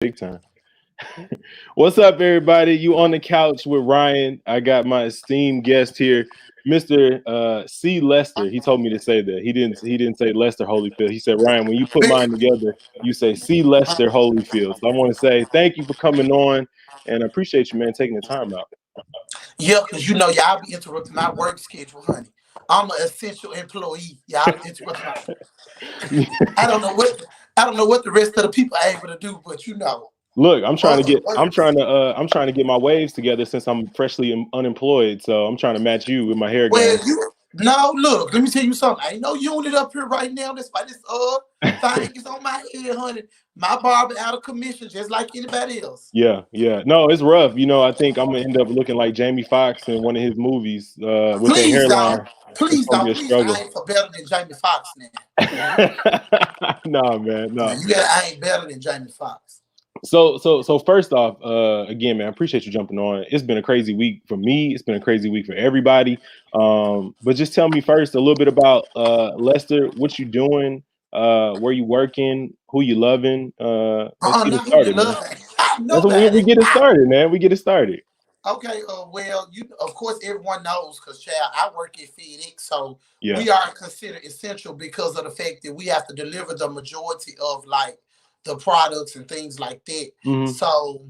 Big time. What's up, everybody? You on the couch with Ryan. I got my esteemed guest here, Mr. C Lester. He told me to say that. He didn't say Lester Holyfield. He said, Ryan, when you put mine together, you say C Lester Holyfield. So I want to say thank you for coming on, and I appreciate you, man, taking the time out. Yeah, because you know y'all be interrupting my work schedule, honey. I'm an essential employee. Y'all interrupting my. I don't know what the rest of the people are able to do, but you know. Look, Work. I'm trying to get my waves together since I'm freshly unemployed. So I'm trying to match you with my hair Well, game. you no look. Let me tell you something. Ain't no unit up here right now. That's why this thing is on my head, honey. My barber out of commission, just like anybody else. Yeah, yeah. No, it's rough. I think I'm gonna end up looking like Jamie Foxx in one of his movies with that Please don't. hairline. It's Please gonna be don't. a Please, I struggle. ain't for better than Jamie Foxx now. Nah, man, Now no. you got I ain't better than Jamie Foxx. So first off, again, man, I appreciate you jumping on. It's been a crazy week for me. It's been a crazy week for everybody. But just tell me first a little bit about Lester. What you doing? Where you working? Who you loving? Let's get it Not who you started, man. love. I That's what we nobody. get it started, man. We get it started. Okay, well, you of course everyone knows because child, I work at FedEx, so Yeah. we are considered essential because of the fact that we have to deliver the majority of like the products and things like that. Hmm. So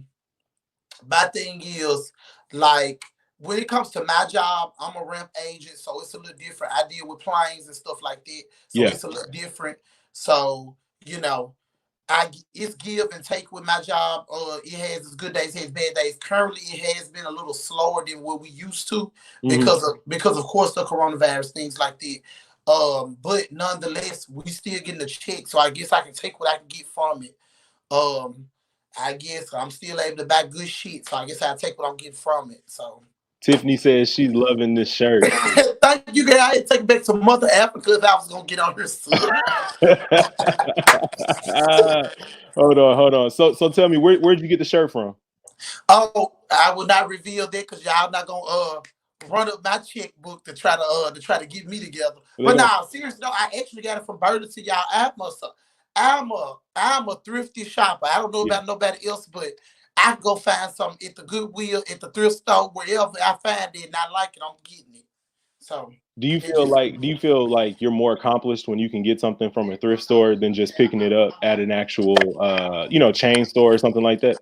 my thing is like when it comes to my job, I'm a rep agent, so it's a little different. I deal with planes and stuff like that, so Yeah. it's a little different. So you know, it's give and take with my job. It has its good days, it has bad days. Currently, it has been a little slower than what we used to Hmm. because of course the coronavirus things like that. But nonetheless, we still getting the check, so I guess I can take what I can get from it. Um, I guess I'm still able to buy good shit, so I guess I'll take what I'm getting from it. So Tiffany says she's loving this shirt. thank you, guys. I had to take it back to Mother Africa if I was gonna get on her soon. Hold on. So tell me, where'd you get the shirt from? Oh, I will not reveal that because y'all not gonna run up my checkbook to try to get me together. They But don't. now, seriously, no, I actually got it from Burlington, y'all. I'm a thrifty shopper. I don't know Yeah. about nobody else, but I can go find something at the Goodwill, at the thrift store, wherever I find it and I like it, I'm getting it. So it just Do you feel like you're more accomplished when you can get something from a thrift store than just picking it up at an actual chain store or something like that?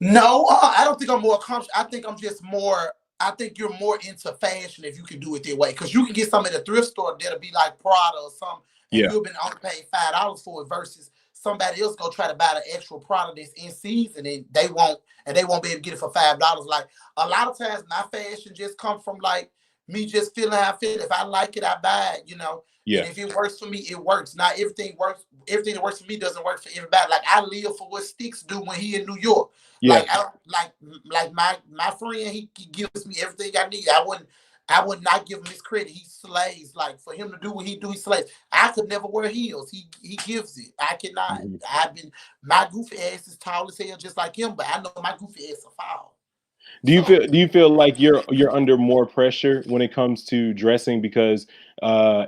no, I don't think I'm more accomplished. I think I'm just more. I think you're more into fashion if you can do it that way. Because you can get some at a thrift store that'll be like Prada or something, and Yeah. you've been only paying $5 for it versus somebody else go try to buy the actual product that's in season and they won't be able to get it for $5. Like a lot of times, my fashion just come from like me just feeling how I feel. If I like it, I buy it. And Yeah. if it works for me, it works. Not everything works. Everything that works for me doesn't work for everybody. Like I live for what Sticks do when he in New York. Yeah. Like I like my friend, he gives me everything I need. I would not give him his credit. He slays. Like for him to do what he do, he slays. I could never wear heels. He gives it. I cannot. Mhm. I've been my goofy ass is tall as hell, just like him, but I know my goofy ass will fall. So Do you feel like you're under more pressure when it comes to dressing because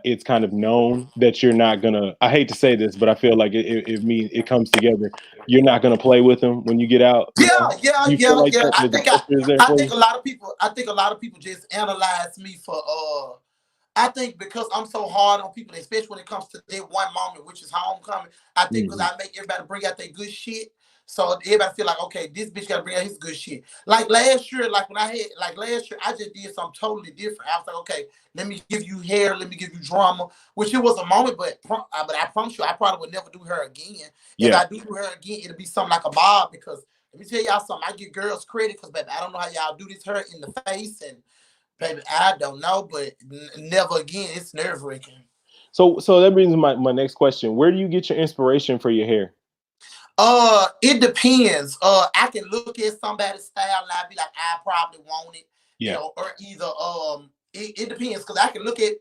it's kind of known that you're not gonna, I hate to say this, but I feel like it means it comes together. You're not gonna play with them when you get out, you yeah, know? yeah, Do you feel yeah, like yeah. that the pressure is there I for think you? a lot of people just analyze me for I think because I'm so hard on people, especially when it comes to their one moment, which is homecoming. I think because Mhm. I make everybody bring out their good shit. So everybody feel like, okay, this bitch gotta bring out his good shit. Like last year, last year, I just did something totally different. I was like, okay, let me give you hair, let me give you drama, which it was a moment, but I promise you, I probably would never do her again. If Yeah. I do her again, it'll be something like a bob because let me tell y'all something. I give girls credit because baby, I don't know how y'all do this her in the face and baby, I don't know, but never again. It's nerve wracking. So that brings my next question. Where do you get your inspiration for your hair? It depends. I can look at somebody's style and I be like, I probably want it, Yeah. or either it depends because I can look at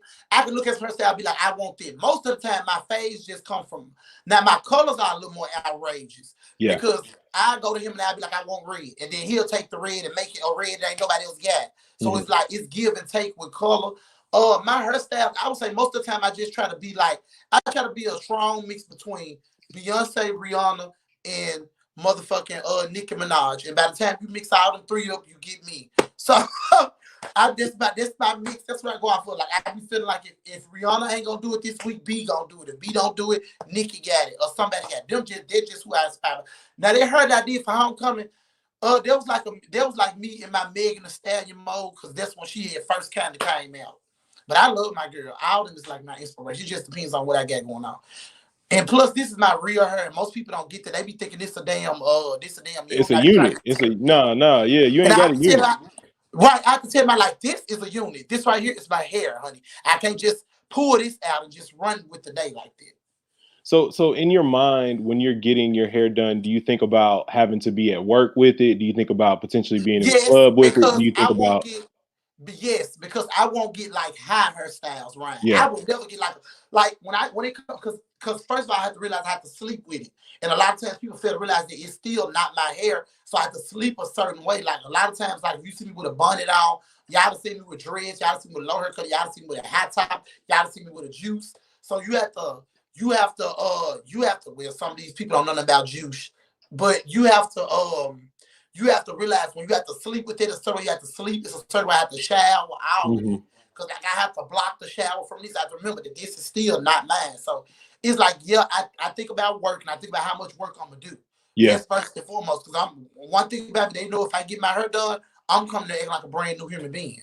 her style and be like, I want it. Most of the time, my phase just come from now. My colors are a little more outrageous Yeah. because I go to him and I be like, I want red, and then he'll take the red and make it a red that ain't nobody else got. So Mhm. it's like it's give and take with color. My hairstyle, I would say most of the time I just try to be like I try to be a strong mix between Beyonce, Rihanna, and motherfucking Nicki Minaj. And by the time you mix all them three up, you get me. So this my mix. That's what I go out for. Like I be feeling like if Rihanna ain't gonna do it this week, B gonna do it. If B don't do it, Nicki got it, or somebody got it. They're just who I inspire. Now they heard I did for Homecoming. There was like me in my Megan Thee Stallion mode, because that's when she had first kind of came out. But I love my girl. All of them is like my inspiration. It just depends on what I got going on. And plus, this is my real hair. And most people don't get that. They be thinking this a damn. It's a unit. It's a no. Yeah, you ain't got a unit. Right, I can tell my like this is a unit. This right here is my hair, honey. I can't just pull this out and just run with the day like that. So in your mind, when you're getting your hair done, do you think about having to be at work with it? Do you think about potentially being in the club with it? Do you think about? Yes, because I won't get like high hairstyles, right? Yeah. I will never get like when it comes, because first of all I have to realize I have to sleep with it, and a lot of times people fail to realize that it's still not my hair, so I have to sleep a certain way. Like a lot of times, like if you see me with a bonnet on, y'all see me with dreads, y'all see me with a low haircut, y'all see me with a high top, y'all see me with a juice. So you have to well, some of these people don't know nothing about juice, but you have to realize when you have to sleep with it, a certain way you have to sleep, it's a certain way I have to shower, all of it. Because like, I have to block the shower from this. I have to remember that this is still not mine. So it's like, yeah, I think about work, and I think about how much work I'm going to do. Yeah. That's first and foremost. Because one thing about me, they know if I get my hair done, I'm coming to act like a brand new human being.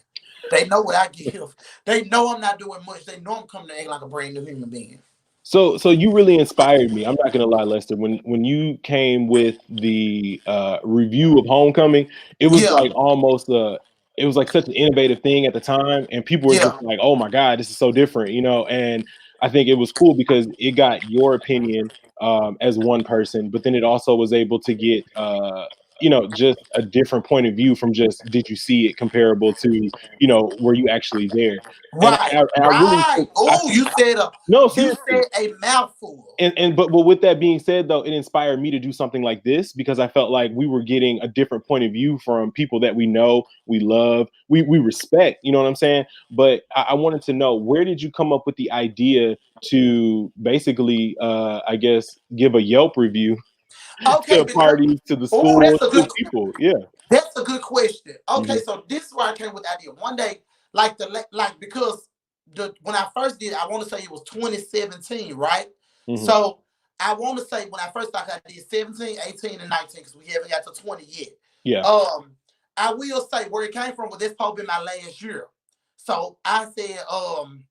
They know what I give. They know I'm not doing much. They know I'm coming to act like a brand new human being. So you really inspired me. I'm not gonna lie, Lester. When you came with the review of Homecoming, it was like almost it was like such an innovative thing at the time, and people were just like, "Oh my God, this is so different," you know. And I think it was cool because it got your opinion as one person, but then it also was able to get you know, just a different point of view from just did you see it comparable to, you know, were you actually there? Right, right. Oh, you said a mouthful. But with that being said, though, it inspired me to do something like this because I felt like we were getting a different point of view from people that we know, we love, we respect. You know what I'm saying? But I wanted to know, where did you come up with the idea to basically, I guess, give a Yelp review to parties, to the school, to people? Yeah, that's a good question. Okay, so this is where I came with the idea. One day, because when I first did, I want to say it was 2017, right? So I want to say when I first started, I did 17, 18, and 19 because we haven't got to 20 yet. Yeah. I will say where it came from, but this probably been my last year. So I said, hold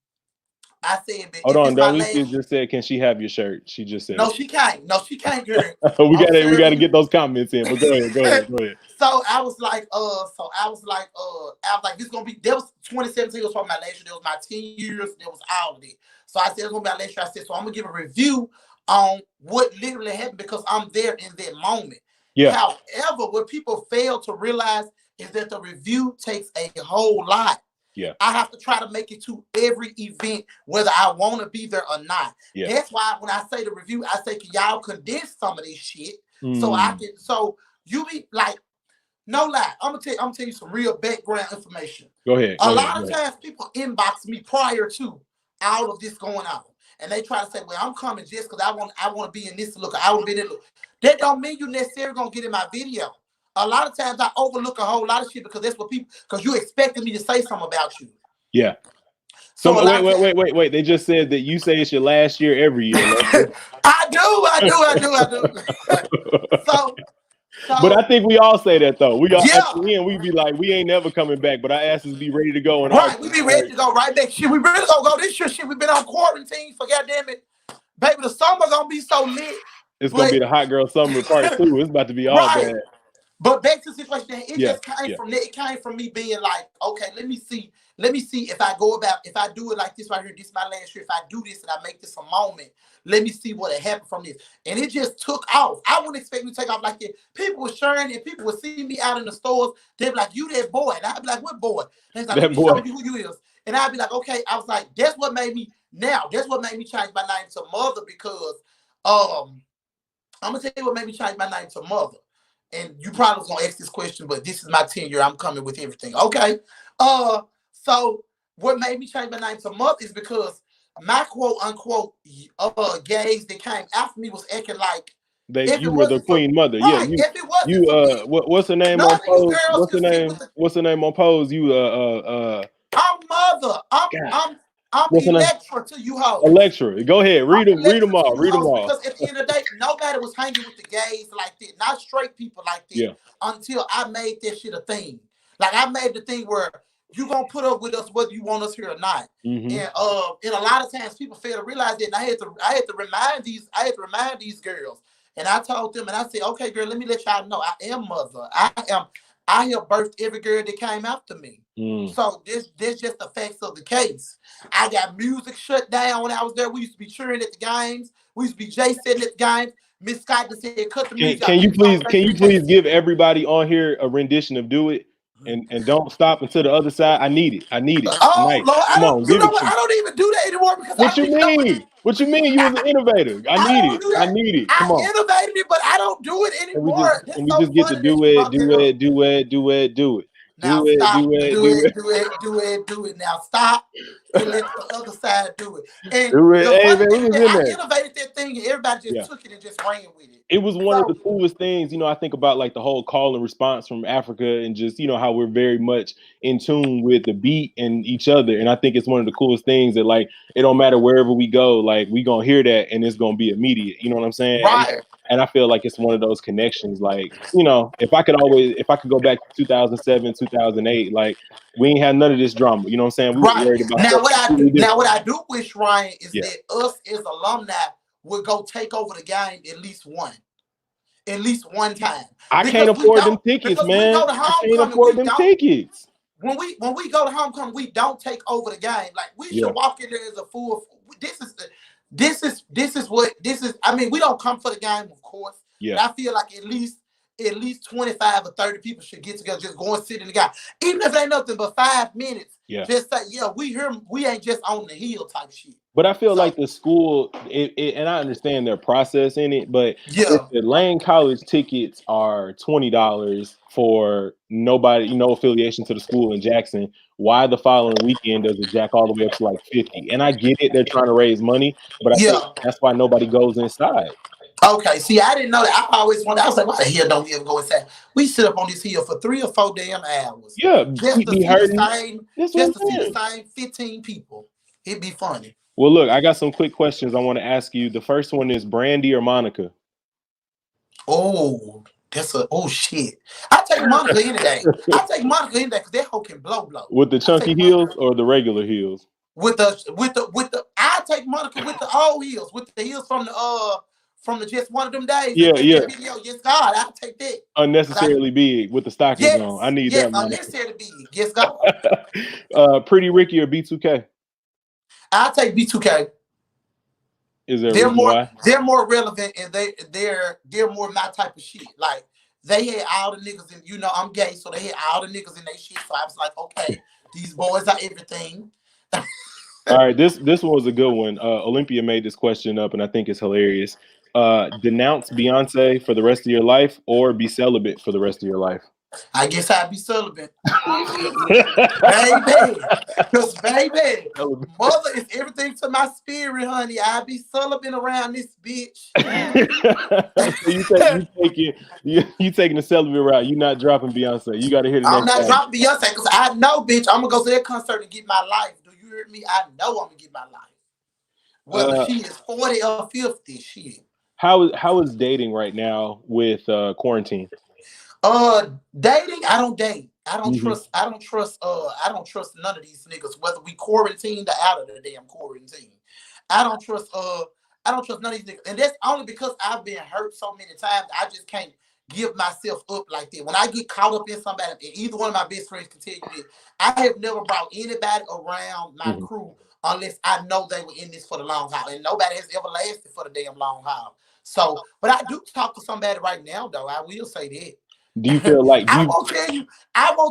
on, Darlene just said, "Can she have your shirt?" She just said, "No, she can't. No, she can't, girl." we gotta get those comments in. But go ahead. So I was like, this is gonna be. That was 2017. Was probably my last year. That was my 10 years. That was all of it. So I said it's gonna be my last year. I said, so I'm gonna give a review on what literally happened because I'm there in that moment. Yeah. However, what people fail to realize is that the review takes a whole lot. Yeah. I have to try to make it to every event, whether I want to be there or not. Yeah. That's why when I say the review, I say, can y'all condense some of this shit so I can, so you be like, no lie. I'm gonna tell you some real background information. Go ahead. A lot of times people inbox me prior to all of this going on. And they try to say, well, I'm coming just because I want to be in this look. I want to be in that look. That don't mean you necessarily gonna get in my video. A lot of times I overlook a whole lot of shit because that's what people, because you expected me to say something about you. Yeah. So wait. They just said that you say it's your last year every year. I do. So, but I think we all say that though. We all at the end we be like, we ain't never coming back, but our asses be ready to go. And we be ready to go right back. Shit, we really gonna go this year. Shit, we been on quarantine for goddamn it. Baby, the summer gonna be so lit. It's gonna be the hot girl summer part 2. It's about to be all bad. But back to the situation, it just came from that. It came from me being like, okay, let me see if I do it like this right here, this is my last year. If I do this and I make this a moment, let me see what happened from this. And it just took off. I wouldn't expect me to take off like that. People were sharing and people would see me out in the stores. They'd be like, you that boy. And I'd be like, what boy? And they're like, let me show you who you is. And I'd be like, okay. I was like, that's what made me change my name to Mother because I'm gonna tell you what made me change my name to Mother. And you probably was gonna ask this question, but this is my 10 year. I'm coming with everything. Okay. So what made me change my name to Mother is because my quote unquote gays that came after me was acting like If You it were the wasn't for queen mother. Yeah, right, if it wasn't you for me, what's her name none on of you Pose? girls What's her can sit with name? the. What's her name on Pose? You I'm mother. God, I'm what's her name? Electra to you hoes. Electra. Go ahead, I'm read them Electra to all, you read them hoes all. because at the end of the day, nobody was hanging with the gays like that, not straight people like that, Yeah. until I made that shit a thing. Like I made the thing where you gonna put up with us whether you want us here or not. Mm-hmm. And a lot of times people fail to realize that. And I had to remind these girls. And I told them and I said, okay, girl, let me let y'all know I am mother. I have birthed every girl that came after me. So this just the facts of the case. I got music shut down when I was there. We used to be cheering at the games. We used to be Jay sitting at the games. Miss Scott just said, cut the music out. Can you please give everybody on here a rendition of "Do It" and don't stop until the other side? I need it. Oh Tonight. Lord, Come on, you give know it what? to I me. don't even do that anymore because What I you really know what mean? What you mean? You was an innovator. I I need don't it. do I that. need it. Come I on. innovated it, but I don't do it And we anymore. That's so just get to funny that do you it, brought that up. do it, do it, do it. Now Do it, stop. do it, Do do it. it. Do it. Do it. Do it. Now stop and let the other side do it. And Do it. the Hey funny man, thing we is was that in I there. innovated that thing, and everybody just took it and just ran with it. It was one of the So coolest things, you know. I think about like the whole call and response from Africa and just, you know, how we're very much in tune with the beat and each other. And I think it's one of the coolest things that like it don't matter wherever we go, like we gonna hear that and it's gonna be immediate. You know what I'm saying? right. And I feel like it's one of those connections. Like, you know, if I could go back to 2007, 2008, like we ain't had none of this drama. You know what I'm saying? We were Right. worried about stuff completely Now different. what I do wish, Ryan, is Yeah. that us as alumni would go take over the game at least one time. I can't Because we afford them don't tickets, because we man. go to I can't homecoming, afford we them don't tickets. when we go to homecoming, we don't take over the game. Like we Yeah. should walk in there as a full. This is what this is. I mean, we don't come for the game, of course, Yeah. but I feel like at least 25 or 30 people should get together, just go and sit in the game, even if it ain't nothing but 5 minutes. Yeah. Just say, yeah, we here. We ain't just on the hill type shit. But I feel like the school, and I understand their process in it, but if Yeah, the Lane College tickets are $20 for nobody, no affiliation to the school in Jackson, why the following weekend does it jack all the way up to like 50? And I get it, they're trying to raise money, but I think yeah. that's why nobody goes inside. Okay, see, I didn't know that. I always wondered. I was like, why the hell don't we ever go inside? We sit up on this hill for 3 or 4 damn hours Yeah, just feet to be see the hurting. same, That's what just I'm to see the saying. same 15 people. It'd be funny. Well, look, I got some quick questions I want to ask you. The first one is Brandy or Monica? Oh, oh shit. I take Monica any day. I take Monica any day because that hoe can blow. With the I chunky take Monica heels or the regular heels? I take Monica with the old heels, with the heels from the just one of them days Yeah, that yeah. video. Yes, God, I take that. Unnecessarily big with the stockings on. I need Yes, that, Monica. unnecessary big. Yes, God. Pretty Ricky or B2K? I take B2K. Is there a reason why? They're more relevant and they're more my type of shit. Like they had all the niggas and you know I'm gay, so they had all the niggas in their shit. So I was like, okay, these boys are everything. All right, this one was a good one. Olympia made this question up, and I think it's hilarious. Denounce Beyonce for the rest of your life, or be celibate for the rest of your life? I guess I'd be celibate. Baby. Because baby, mother is everything to my spirit, honey. I'd be celibate around this bitch. So you taking the celibate route. You're not dropping Beyonce. You got to hear the I'm next not album. dropping Beyonce because I know, bitch, I'm gonna go to that concert and get my life. Do you hear me? I know I'm gonna get my life. Whether she is 40 or 50, shit. How is dating right now with quarantine? Dating, I don't date. I don't Mm-hmm. I don't trust none of these niggas, whether we quarantined or out of the damn quarantine. I don't trust none of these niggas. And that's only because I've been hurt so many times. I just can't give myself up like that. When I get caught up in somebody, and either one of my best friends can tell you this, I have never brought anybody around my crew unless I know they were in this for the long haul. And nobody has ever lasted for the damn long haul. So, but I do talk to somebody right now, though. I will say that. Do you feel like I won't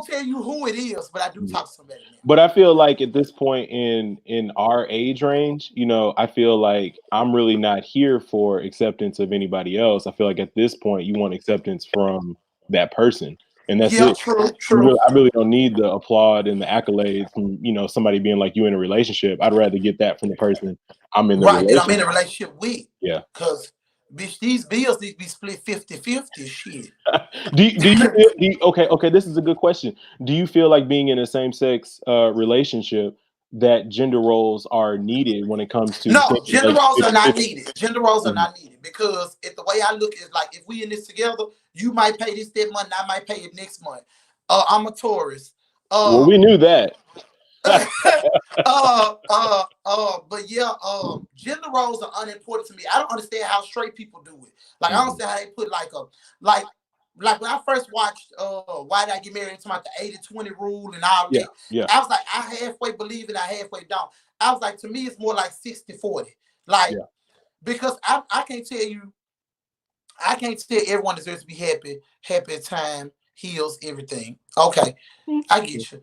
tell you who it is, but I do talk to somebody now. But I feel like at this point in our age range, you know, I feel like I'm really not here for acceptance of anybody else. I feel like at this point you want acceptance from that person. And that's it. True. I really don't need the applaud and the accolades from, you know, somebody being like you in a relationship. I'd rather get that from the person I'm in the Right, that I'm relationship. in a relationship with. Yeah. Because Bitch, these bills need to be split 50-50. Shit. Okay, this is a good question. Do you feel like being in a same sex relationship that gender roles are needed when it comes to No, thinking gender like roles are not 50-50? needed. Gender roles are Mhm. not needed because if the way I look is like if we in this together, you might pay this month, and I might pay it next month. I'm a Taurus. Well, we Um, knew that. but yeah, gender roles are unimportant to me. I don't understand how straight people do it. Like I don't Mhm. understand how they put like like when I first watched Why Did I Get Married, talking about the 80-20 rule and all Yeah, that. yeah, I was like, I halfway believe and I halfway don't. I was like, to me, it's more like 60-40. Like, yeah. because I can't tell you, I can't tell everyone deserves to be happy. Happy time heals everything. Okay, I get you.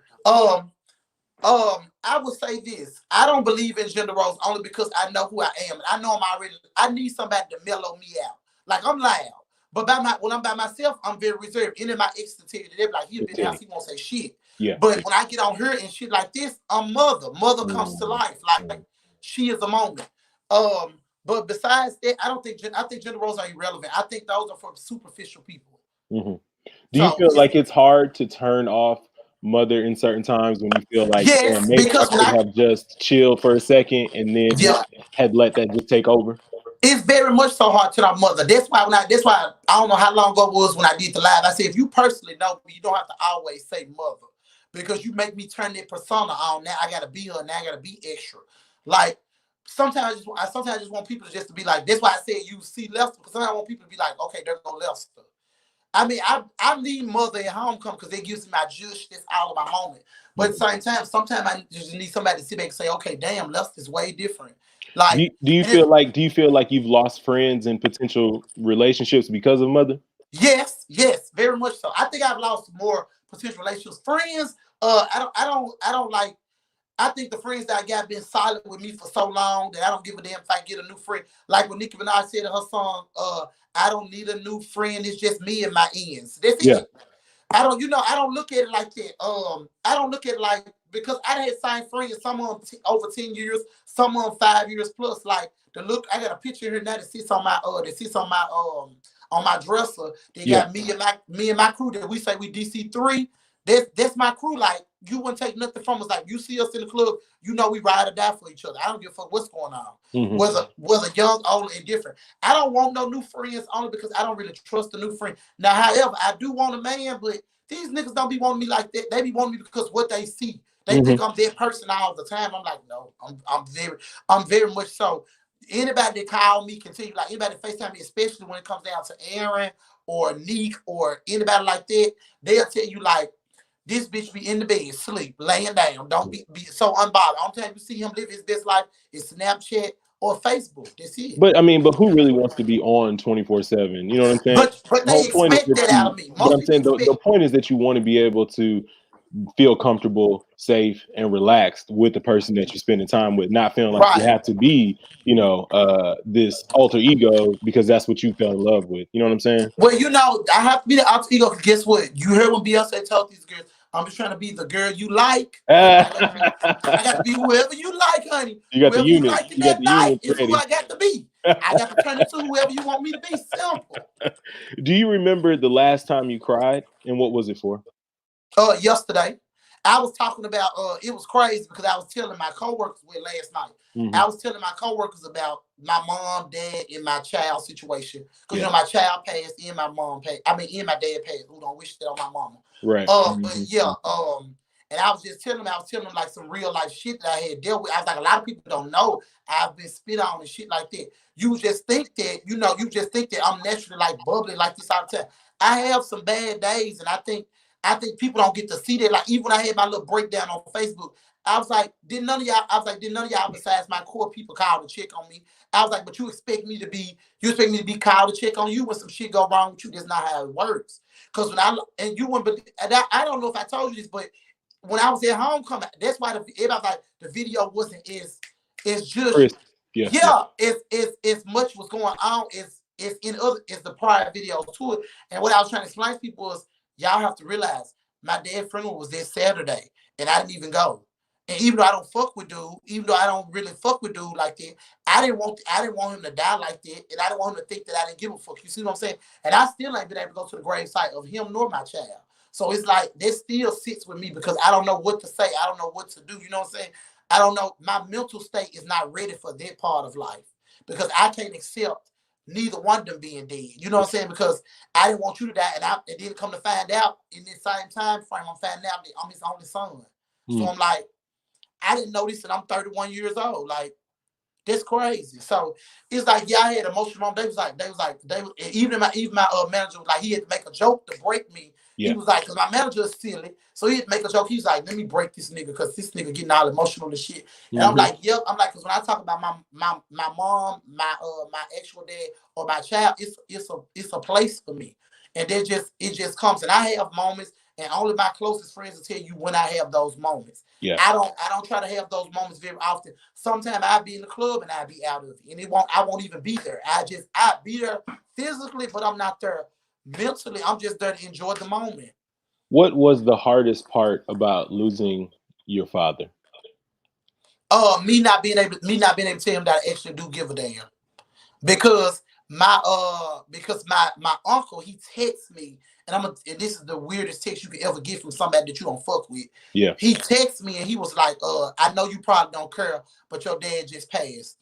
I would say this. I don't believe in gender roles only because I know who I am. And I know I'm already, I need somebody to mellow me out. Like I'm loud. But when I'm by myself, I'm very reserved. And in my exterior, they're like, he'll be in the house, Petty. he won't say shit. Yeah. But when I get on her and shit like this, I'm mother. Mother comes to Mhm. life. Like she is a moment. But besides that, I think gender roles are irrelevant. I think those are for superficial people. Mhm. Do you So feel it's like it's hard to turn off mother in certain times when you feel like, damn, yes, maybe I because when could I have just chilled for a second and then yeah, had let that just take over? it's very much so hard to our mother. That's why I don't know how long ago it was when I did the live. I said, if you personally know me, you don't have to always say mother. Because you make me turn that persona on. Now I gotta be her, now I gotta be extra. Like sometimes I just want people to just to be like, that's why I said you see Lester, because sometimes I want people to be like, okay, there go Lester. I mean, I leave mother at homecoming because it gives me my juice, that's all of my moment. But at the same time, sometimes I just need somebody to sit back and say, okay, damn, Lester's way different. Like, Do you and it, feel like you've lost friends and potential relationships because of mother? yes, yes, very much so. I think I've lost more potential relationships. Friends, I don't like. I think the friends that I got been solid with me for so long that I don't give a damn if I get a new friend. Like when Nicki Minaj said in her song, I don't need a new friend. It's just me and my ends. That's Yeah. it. I don't look at it like that. I don't look at it like because I had signed friends, some of them over 10 years, some of them 5 years plus. Like the look, I got a picture here now that sits on my dresser. They Yeah. got me and my crew that we say we DC3. That's my crew. Like you wouldn't take nothing from us. Like you see us in the club, you know we ride or die for each other. I don't give a fuck what's going on. Hmm. Whether young, old, and different. I don't want no new friends only because I don't really trust a new friend. Now, however, I do want a man, but these niggas don't be wanting me like that. They be wanting me because what they see. They Hmm. think I'm that person all the time. I'm like, no, I'm very much so. Anybody that call me continue like anybody that FaceTime me, especially when it comes down to Aaron or Neek or anybody like that, they'll tell you like this bitch be in the bed, sleep, laying down. Don't be so unbothered. Only time you see him live his best life is Snapchat or Facebook. That's it. But I mean, but who really wants to be on 24/7? You know what I'm saying? But The they whole point is expect that that out you, of me. but Most I'm people saying the expect. point is that you want to be able to feel comfortable, safe, and relaxed with the person that you're spending time with, not feeling like you Right. have to be, this alter ego because that's what you fell in love with. You know what I'm saying? Well, I have to be the alter ego. 'Cause guess what? You heard when Beyonce told these girls, "I'm just trying to be the girl you like, honey. I got to be whoever you like, honey. You got the Whoever you unit. like in You got that the night units is who ready. I got to be. I got to turn into whoever you want me to be. Simple." Do you remember the last time you cried and what was it for? Yesterday, I was talking about it was crazy because I was telling my coworkers with last night. Hmm. I was telling my coworkers about my mom, dad, and my child situation. Because Yeah. my child passed and my mom passed. I mean, and my dad passed. Who don't wish that on my mama. Right. But Hmm. yeah, and I was just telling them, I was telling them like some real life shit that I had dealt with. I was like, a lot of people don't know I've been spit on and shit like that. You just think that, you just think that I'm naturally like bubbly like this all the time. I have some bad days, and I think people don't get to see that. Like even when I had my little breakdown on Facebook, I was like, did none of y'all besides my core people call to check on me? I was like, but you expect me to be called to check on you when some shit go wrong with you. That's not how it works. Because when and you wouldn't, and I don't know if I told you this, but when I was at homecoming, that's why everybody like the video wasn't as just Chris. Yeah. Yeah. yeah, it's much was going on. It's the prior videos to it. And what I was trying to explain to people was y'all have to realize my dad's funeral was this Saturday, and I didn't even go. And even though I don't fuck with dude, even though I don't really fuck with dude like that, I didn't want him to die like that, and I didn't want him to think that I didn't give a fuck. You see what I'm saying? And I still ain't been able to go to the grave site of him nor my child. So it's like this still sits with me because I don't know what to say. I don't know what to do. You know what I'm saying? I don't know. My mental state is not ready for that part of life because I can't accept neither one of them being dead. You know what I'm saying? Because I didn't want you to die, and then come to find out in this same time frame, I'm finding out that I'm his only son. So I'm like, I didn't know this, and I'm 31 years old. Like, that's crazy. So it's like, yeah, I had emotional moments. Even my manager was like, he had to make a joke to break me. Yeah. He was like, because my manager is silly, so he had to make a joke. He's like, let me break this nigga because this nigga getting all emotional and shit. And I'm like, yep. I'm like, because when I talk about my mom, my actual dad, or my child, it's a place for me, and it just comes. And I have moments, and only my closest friends will tell you when I have those moments. Yeah. I don't try to have those moments very often. Sometimes I'll be in the club and I'll be out of it. And I won't even be there. I'll be there physically, but I'm not there mentally. I'm just there to enjoy the moment. What was the hardest part about losing your father? Me not being able to tell him that I actually do give a damn. Because my uncle, he texts me, and this is the weirdest text you could ever get from somebody that you don't fuck with. Yeah. He texts me and he was like, I know you probably don't care, but your dad just passed.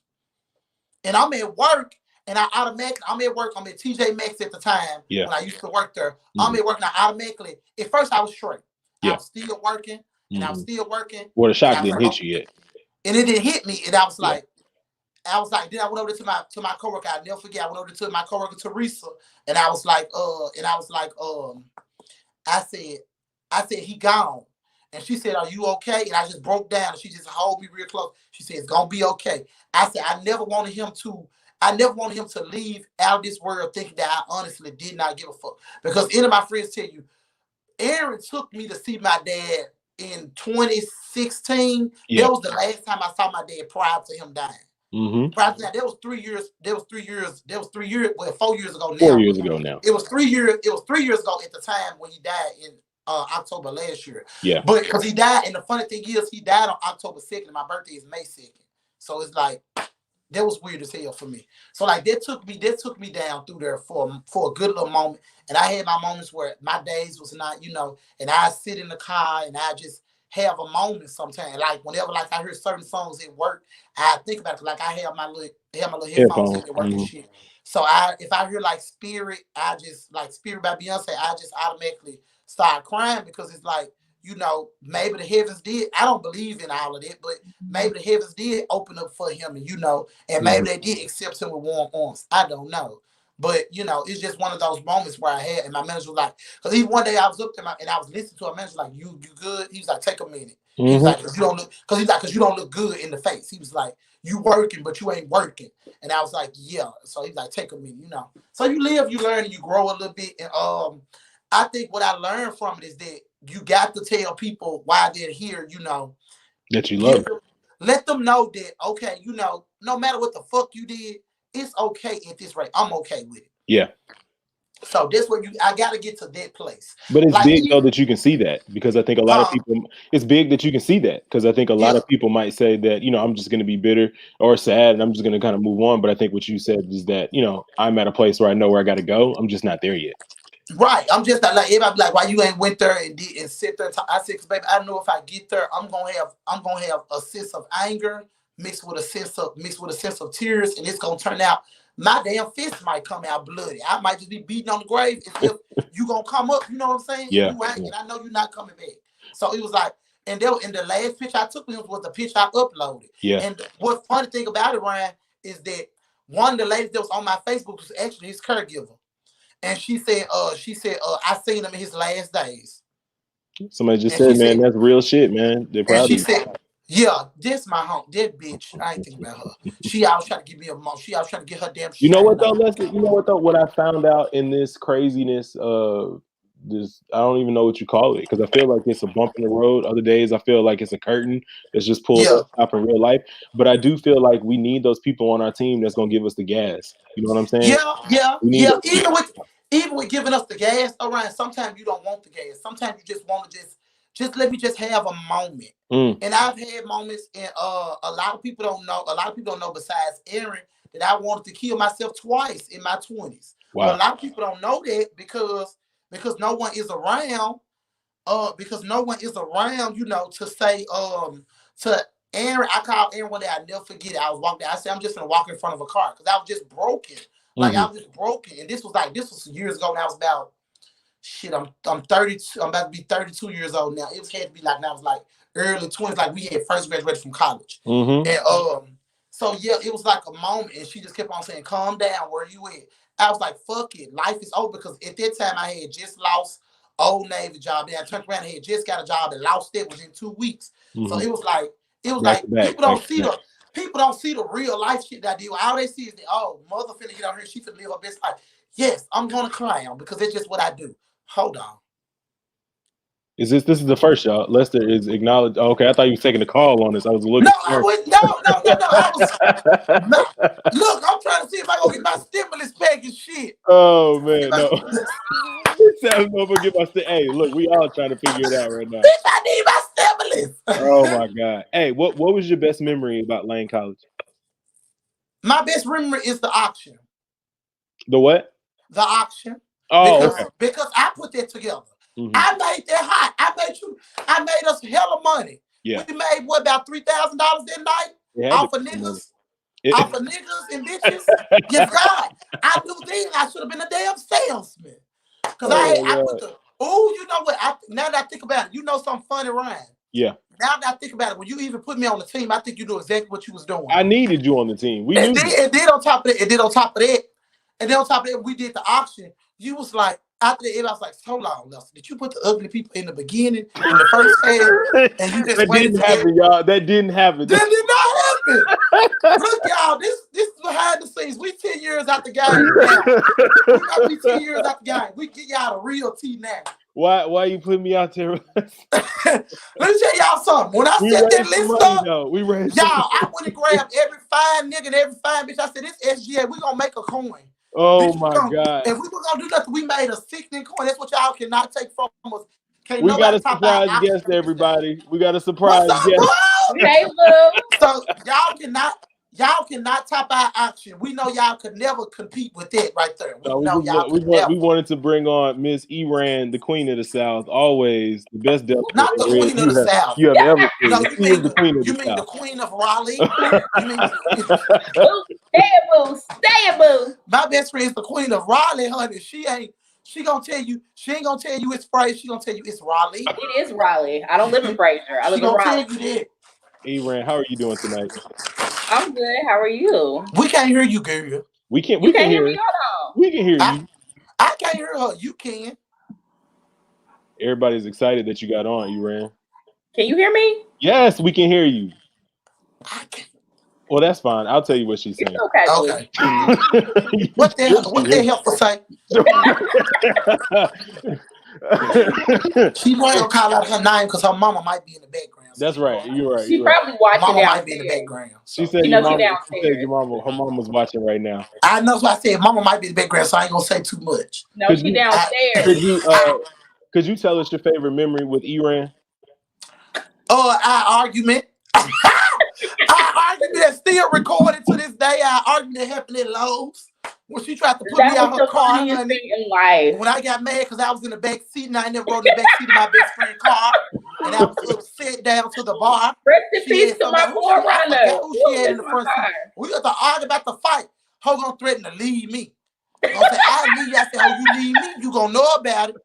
And I'm at work, and I'm at TJ Maxx at the time, yeah, when I used to work there. I'm at work, and I automatically, at first I was straight. Yeah. I was still working, and I was still working. Well, the shock didn't hit you yet. And it didn't hit me, and I was like, then I went over to my coworker. I'll never forget. I went over to my coworker Teresa, and I said, he gone. And she said, are you okay? And I just broke down, and she just held me real close. She said, it's gonna be okay. I said, I never wanted him to leave out of this world thinking that I honestly did not give a fuck. Because any of my friends tell you, Aaron took me to see my dad in 2016. Yeah. That was the last time I saw my dad prior to him dying. Prior to that, there was 3 years. Well, 4 years ago now. 4 years ago now. It was 3 years. It was 3 years ago at the time when he died in October last year. Yeah. But because he died, and the funny thing is, he died on October 2nd, and my birthday is May 2nd. So it's like, that was weird as hell for me. So like that took me down through there for a good little moment. And I had my moments where my days was not, and I sit in the car and I just have a moment sometimes. Like whenever like I hear certain songs at work, I think about it. Like I have my little headphones at work and shit. So if I hear like Spirit, I just like Spirit by Beyonce, I just automatically start crying because it's like, maybe the heavens did. I don't believe in all of that, but maybe the heavens did open up for him, and maybe they did accept him with warm arms. I don't know. But, it's just one of those moments where I had, and my manager was like, because even one day I was up there and I was listening to a manager like, you good? He was like, take a minute. He was like, because you don't look good in the face. He was like, you working, but you ain't working. And I was like, yeah. So he's like, take a minute, So you live, you learn, and you grow a little bit. And I think what I learned from it is that you got to tell people why they're here, that you love. Let them know that, okay, no matter what the fuck you did, it's okay at this rate. I'm okay with it. Yeah. So that's where I got to get to that place. But it's like, big though that you can see that, because I think a lot of people, it's big that you can see that, because I think a lot of people might say that, I'm just going to be bitter or sad and I'm just going to kind of move on. But I think what you said is that, I'm at a place where I know where I got to go. I'm just not there yet. Right. I'm just not like everybody be like, why you ain't went there and sit there. I said, 'cause baby, I know if I get there, I'm gonna have a sense of anger mixed with a sense of tears, and it's gonna turn out my damn fist might come out bloody. I might just be beating on the grave as if you gonna come up. You know what I'm saying? Yeah. And I know you're not coming back. So it was like, and the last picture I took with him was the picture I uploaded. Yeah. And what funny thing about it, Ryan, is that one of the ladies that was on my Facebook was actually his caregiver. And she said, I seen him in his last days. Somebody just said, man, that's real shit, man. They're proud of you. Said, yeah, this my home. That bitch, I ain't thinking about her. She always trying to give me a mom. She always trying to get her damn shit. You know what though, Leslie? You know what though? What I found out in this craziness of this, I don't even know what you call it, because I feel like it's a bump in the road. Other days, I feel like it's a curtain that's just pulled up in real life. But I do feel like we need those people on our team that's gonna give us the gas. You know what I'm saying? Even with giving us the gas, Orion, sometimes you don't want the gas. Sometimes you just want to just let me just have a moment. And I've had moments, and a lot of people don't know. A lot of people don't know besides Aaron that I wanted to kill myself twice in my 20s. Wow. But a lot of people don't know that because no one is around. Because no one is around, you know, to say to Aaron. I called Aaron one day. I never forget it. I was walking. I said, I'm just gonna walk in front of a car because I was just broken. Like I was just broken. And this was years ago. And I was about shit. I'm 32. I'm about to be 32 years old now. It had to be like now. I was like early 20s. Like we had first graduated from college. And so yeah, it was like a moment. And she just kept on saying, "Calm down. Where you at?" I was like, "Fuck it. Life is over." Because at that time I had just lost Old Navy job. Then I turned around and had just got a job and lost it within 2 weeks. So it was like people don't see the real life shit that I do. All they see is mother finna get out here. She finna live her best life. Yes, I'm gonna clown because it's just what I do. Hold on. This is the first, y'all. Lester is acknowledged. Oh, okay, I thought you were taking a call on this. I was looking. No, I wouldn't. No. I was, look, I'm trying to see if I gonna get my stimulus package shit. Oh man, no. Hey, look, we all trying to figure it out right now. Bitch, I need my stimulus. Oh my god. Hey, what was your best memory about Lane College? My best memory is the auction. The what? The auction. Oh, because I put that together. I made that hot. I made us hella money. Yeah. We made about $3,000 that night off of niggas. Off of niggas and bitches. Yes, God. I knew then I should have been a damn salesman. Because I put you know what? Now that I think about it, you know something funny, Ryan. Yeah. Now that I think about it, when you even put me on the team, I think you knew exactly what you was doing. I needed you on the team. And then on top of that, we did the auction. You was like, after the end, I was like, so long, Lester. Did you put the ugly people in the beginning, in the first half? And you just that didn't happen, y'all. That didn't happen. That did not happen. Look, y'all, this is behind the scenes. We 10 years out the game now. We got to be 10 years out the game. We get y'all the real tea now. Why you putting me out there? Let me tell y'all something. When I set that list up, y'all, I went and grabbed every fine nigga and every fine bitch. I said, this SGA, we gonna make a coin. Oh my God. If we were gonna do nothing, we made a sickening coin. That's what y'all cannot take from us. We got a surprise guest, everybody. We got a surprise guest. Hey, Lou. So y'all cannot top our auction. We know y'all could never compete with that right there. We wanted to bring on Miss Iran, the Queen of the South, always the best devil. Not the Queen of the South. You have ever seen. No, you mean the Queen of the South. The Queen of Raleigh. Stay boo. My best friend is the Queen of Raleigh, honey. She ain't gonna tell you it's Fraser. She gonna tell you it's Raleigh. It is Raleigh. I don't live in Fraser. I live in Raleigh. Tell you that. Iran, how are you doing tonight? I'm good. How are you? We can't hear you, girl. We can't hear me. We can hear you. I can't hear her. You can. Everybody's excited that you got on, Iran. Can you hear me? Yes, we can hear you. I can't. Well, that's fine. I'll tell you what she's saying. Okay. What the hell for say? She might call out her name because her mama might be in the background. That's right. You're right. She probably watching. Mama might be in the background. She said your mama's watching right now. I know what I said. Mama might be in the background, so I ain't gonna say too much. No, she downstairs. Could you tell us your favorite memory with Iran? Our argument. Our argument that's still recorded to this day. Our argument happened at Lowe's when she tried to put me out her car. When I got mad because I was in the back seat and I never rode in the back seat of my best friend's car, and I was upset down to the bar. Rest in peace to my forerunner. Who she had in the front seat? We got to argue about the fight. Her gonna threaten to leave me. I leave you. I said, you leave me, you gonna know about it.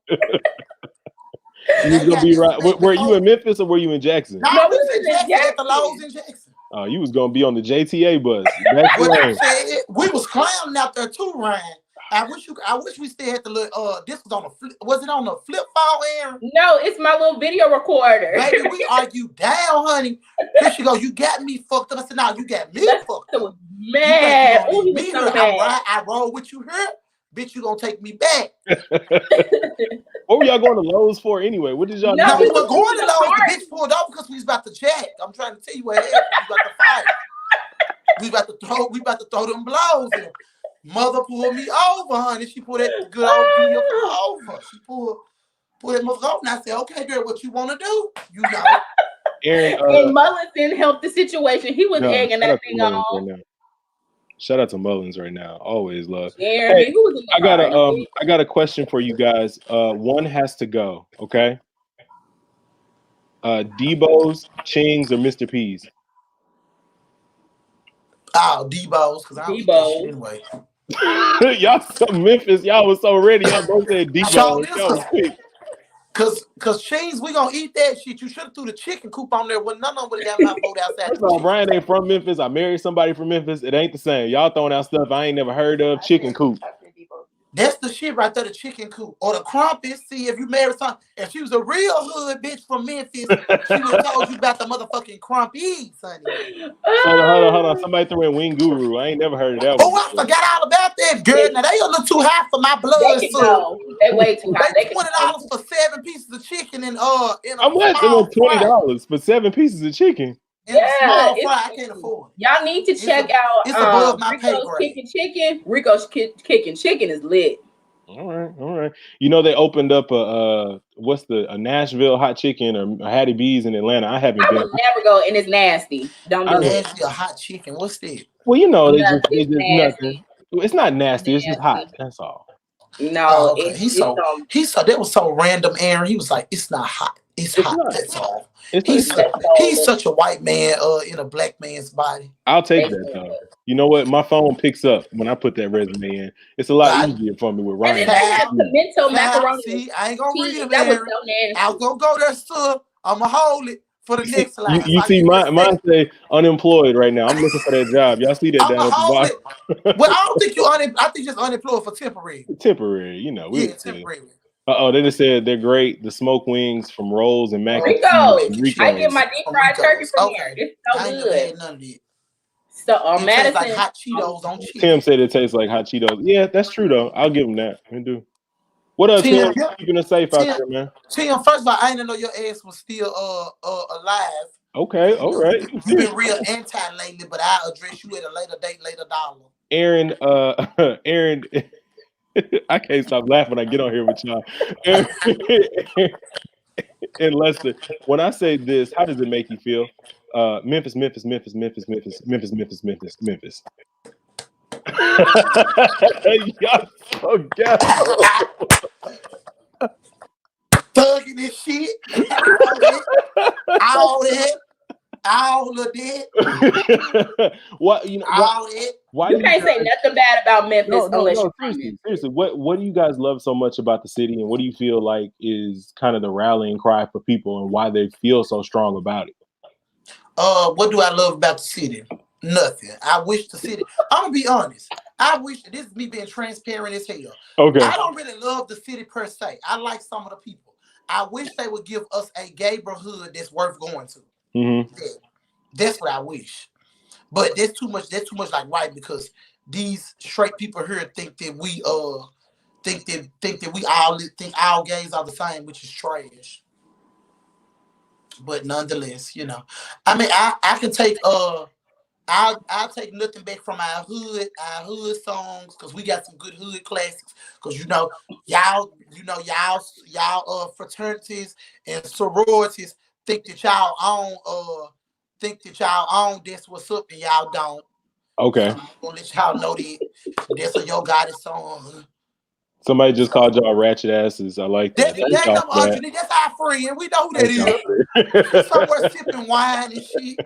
You gonna be right. Were you in Memphis or were you in Jackson? No, we was in Jackson at the Lowe's in Jackson. Oh, you was gonna be on the JTA bus. We was clowning out there too, Ryan. I wish we still had the little. This was on a flip. Was it on the flip phone, Aaron? No, it's my little video recorder. Baby, we argued down, honey. Here she go. You got me fucked up. I said, no, you got me fucked up. Man, I roll with you here. Bitch, you gonna take me back. What were y'all going to Lowe's for anyway? What did y'all do? We were going to Lowe's. The bitch pulled off because we was about to chat. I'm trying to tell you what happened. We about to fight. We about to throw them blows. And mother pulled me over, honey. She pulled that good old video over. She pulled pull that motherfucker off. And I said, okay, girl, what you want to do? You know. Aaron, and Mullins didn't help the situation. He was egging that thing on. Right, shout out to Mullins right now. Always love. Yeah, hey, he was in the I got a question for you guys. One has to go. Okay. Debo's, Ching's, or Mr. P's? Oh, Debo's, because I don't eat that shit anyway. Y'all so Memphis. Y'all was so ready. Y'all both said Debo's. Cause Ching's, we gonna eat that shit. You should have threw the chicken coop on there. Well, none of them would have got my vote outside. First of all, Brian ain't from Memphis. I married somebody from Memphis. It ain't the same. Y'all throwing out stuff I ain't never heard of. Chicken coop. That's the shit right there, the chicken coop. Or the crumpets. See, if you married something, if she was a real hood bitch from Memphis, she would have told you about the motherfucking crumpies, honey. Hold on. Somebody threw in Wing Guru. I ain't never heard of that one. Oh, I forgot all about that, girl. Now, they a little too high for my blood. They way too high. They $20 for 7 pieces of chicken and I'm what? It was $20 for 7 pieces of chicken. Yeah, small fry, I can't afford. Y'all need to check out it's above my pay Rico's grade. Kicking Chicken. Rico's Kicking Chicken is lit. All right. You know they opened up a Nashville hot chicken or Hattie B's in Atlanta. I haven't been. I would never go, and it's nasty. Don't do it. Nashville hot chicken. What's that? Well, you know, It's they just nothing. It's not nasty. It's just hot. That's all. No, okay. He saw that was so random, Aaron. He was like, "It's not hot. It's hot. Not. That's all." He's such a white man in a black man's body. I'll take that though. You know what? My phone picks up when I put that resume in. It's a lot easier for me with Ryan. And then they have pimento macaroni. See, I ain't gonna read it, That was Aaron. so nasty. I was gonna go there, sir. I'ma hold it for the next line. You see, mine say unemployed right now. I'm looking for that job. Y'all see that down at the bottom? Well, I don't think you unemployed. I think just unemployed for temporary. Temporary, you know. Temporary. They just said they're great. The smoked wings from Rolls and Mac. Rico. I get my deep fried turkey from here. It's so I ain't good. had none of it. So Madison, tastes like hot Cheetos on cheese. Tim said it tastes like hot Cheetos. Yeah, that's true though. I'll give him that. I do. What up, Tim? Keeping it safe out there, man. Tim, first of all, I didn't know your ass was still alive. Okay, all right. You've been real anti lately, but I'll address you at a later date, later dollar. Aaron, I can't stop laughing when I get on here with y'all. And Lester, when I say this, how does it make you feel? Memphis. Y'all so ghetto. Thugging this shit. All of that. What you know? All that. Why you can't say nothing bad about Memphis unless you're seriously. What do you guys love so much about the city, and what do you feel like is kind of the rallying cry for people, and why they feel so strong about it? What do I love about the city? Nothing. I wish the city. I'm gonna be honest. I wish this is me being transparent as hell. Okay. I don't really love the city per se. I like some of the people. I wish they would give us a neighborhood that's worth going to. Mm-hmm. Yeah. That's what I wish. But that's too much. That's too much like right because these straight people here think that we think all gays are the same, which is trash. But nonetheless, you know, I mean, I can take I'll take nothing back from our hood songs because we got some good hood classics. Because y'all fraternities and sororities think that y'all own that's what's up and y'all don't. Okay. So I'm gonna let y'all know that that's a Yo Gotti song. Somebody just called y'all ratchet asses. I like that. That's our friend. We know who that is. Somewhere sipping wine and shit.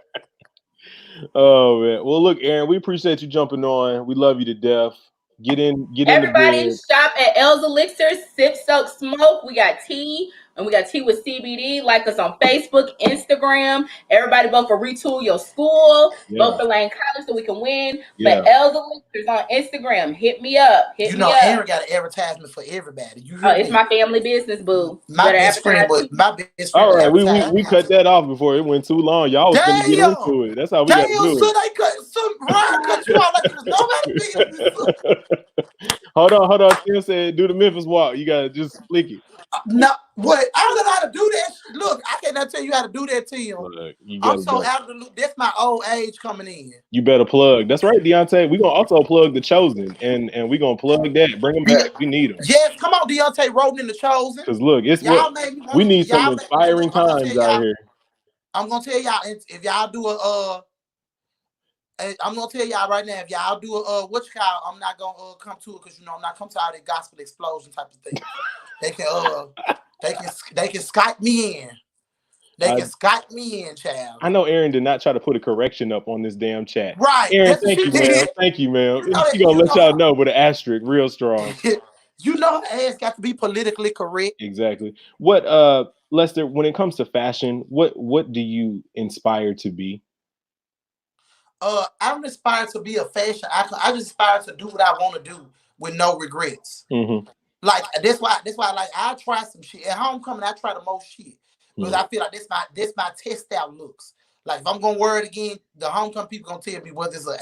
Oh man. Well, look, Aaron, we appreciate you jumping on. We love you to death. Get in. Everybody shop at L's Elixir, Sip, Soak, Smoke. We got tea, and we got tea with CBD. Like us on Facebook, Instagram. Everybody vote for Retool Your School. Yeah. Vote for Lane College so we can win. Yeah. But L's Elixir's on Instagram. Hit me up. Aaron got an advertisement for everybody. It's my family business, boo. My best friend. All right, we cut that off before it went too long. Y'all was gonna get into it. That's how we got to do it. Ryan cut you off like it was nobody business. Hold on. Tim said, do the Memphis walk. You gotta just flick it. No, what? I don't know how to do that. Look, I cannot tell you how to do that, Tim. Look, I'm so out of the loop. That's my old age coming in. You better plug. That's right, Deontay. We're gonna also plug The Chosen, and we're gonna plug that. Bring them back. We need them. Yes, come on, Deontay Rolling in The Chosen. Because look, it's y'all what we need. Some inspiring times out here. I'm gonna tell y'all if y'all do a I'm gonna tell y'all right now, if y'all do a what you call, I'm not gonna come to it because I'm not come to all that gospel explosion type of thing. They can Skype me in. They can Skype me in, child. I know Aaron did not try to put a correction up on this damn chat. Right. Aaron, thank you, man. Thank you, man. She gonna let y'all know with an asterisk real strong. You know her ass got to be politically correct. Exactly. What Lester, when it comes to fashion, what do you inspire to be? I don't aspire to be a fashion icon. I just aspire to do what I want to do with no regrets. Mm-hmm. Like that's why like I try some shit at homecoming. I try the most shit because I feel like this my test out looks. Like if I'm gonna wear it again, the homecoming people gonna tell me whether it's a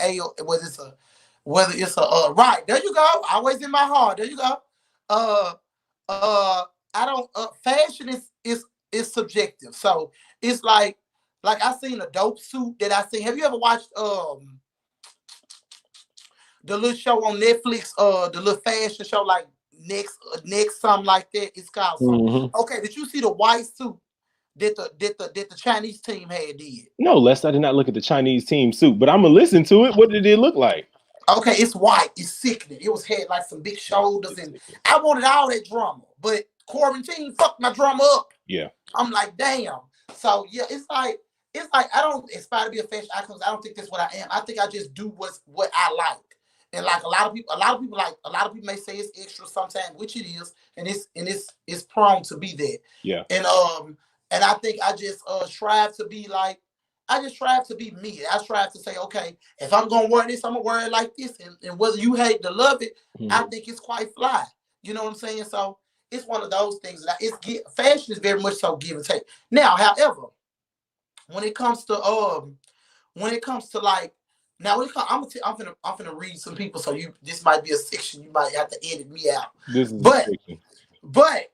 right. There you go. Always in my heart. There you go. I don't. Fashion is subjective. So it's like I seen a dope suit that I seen. Have you ever watched the little show on Netflix? The little fashion show like next something like that. It's called something. Okay, did you see the white suit that the Chinese team had did? No, Les, I did not look at the Chinese team suit, but I'm gonna listen to it. What did it look like? Okay, it's white. It's sickening. It had like some big shoulders, and I wanted all that drama, but quarantine fucked my drama up. Yeah, I'm like, damn. So yeah, it's like I don't aspire to be a fashion icon. I don't think that's what I am. I think I just do what I like. And like a lot of people may say it's extra sometimes, which it is, and it's prone to be that. Yeah. And I think I just strive to be like, I just strive to be me. I strive to say, okay, if I'm gonna wear this, I'm gonna wear it like this, and whether you hate to love it, I think it's quite fly. You know what I'm saying? So it's one of those things that fashion is very much so give and take. Now, however, when it comes to like. Now, I'm gonna read some people, so this might be a section you might have to edit me out. But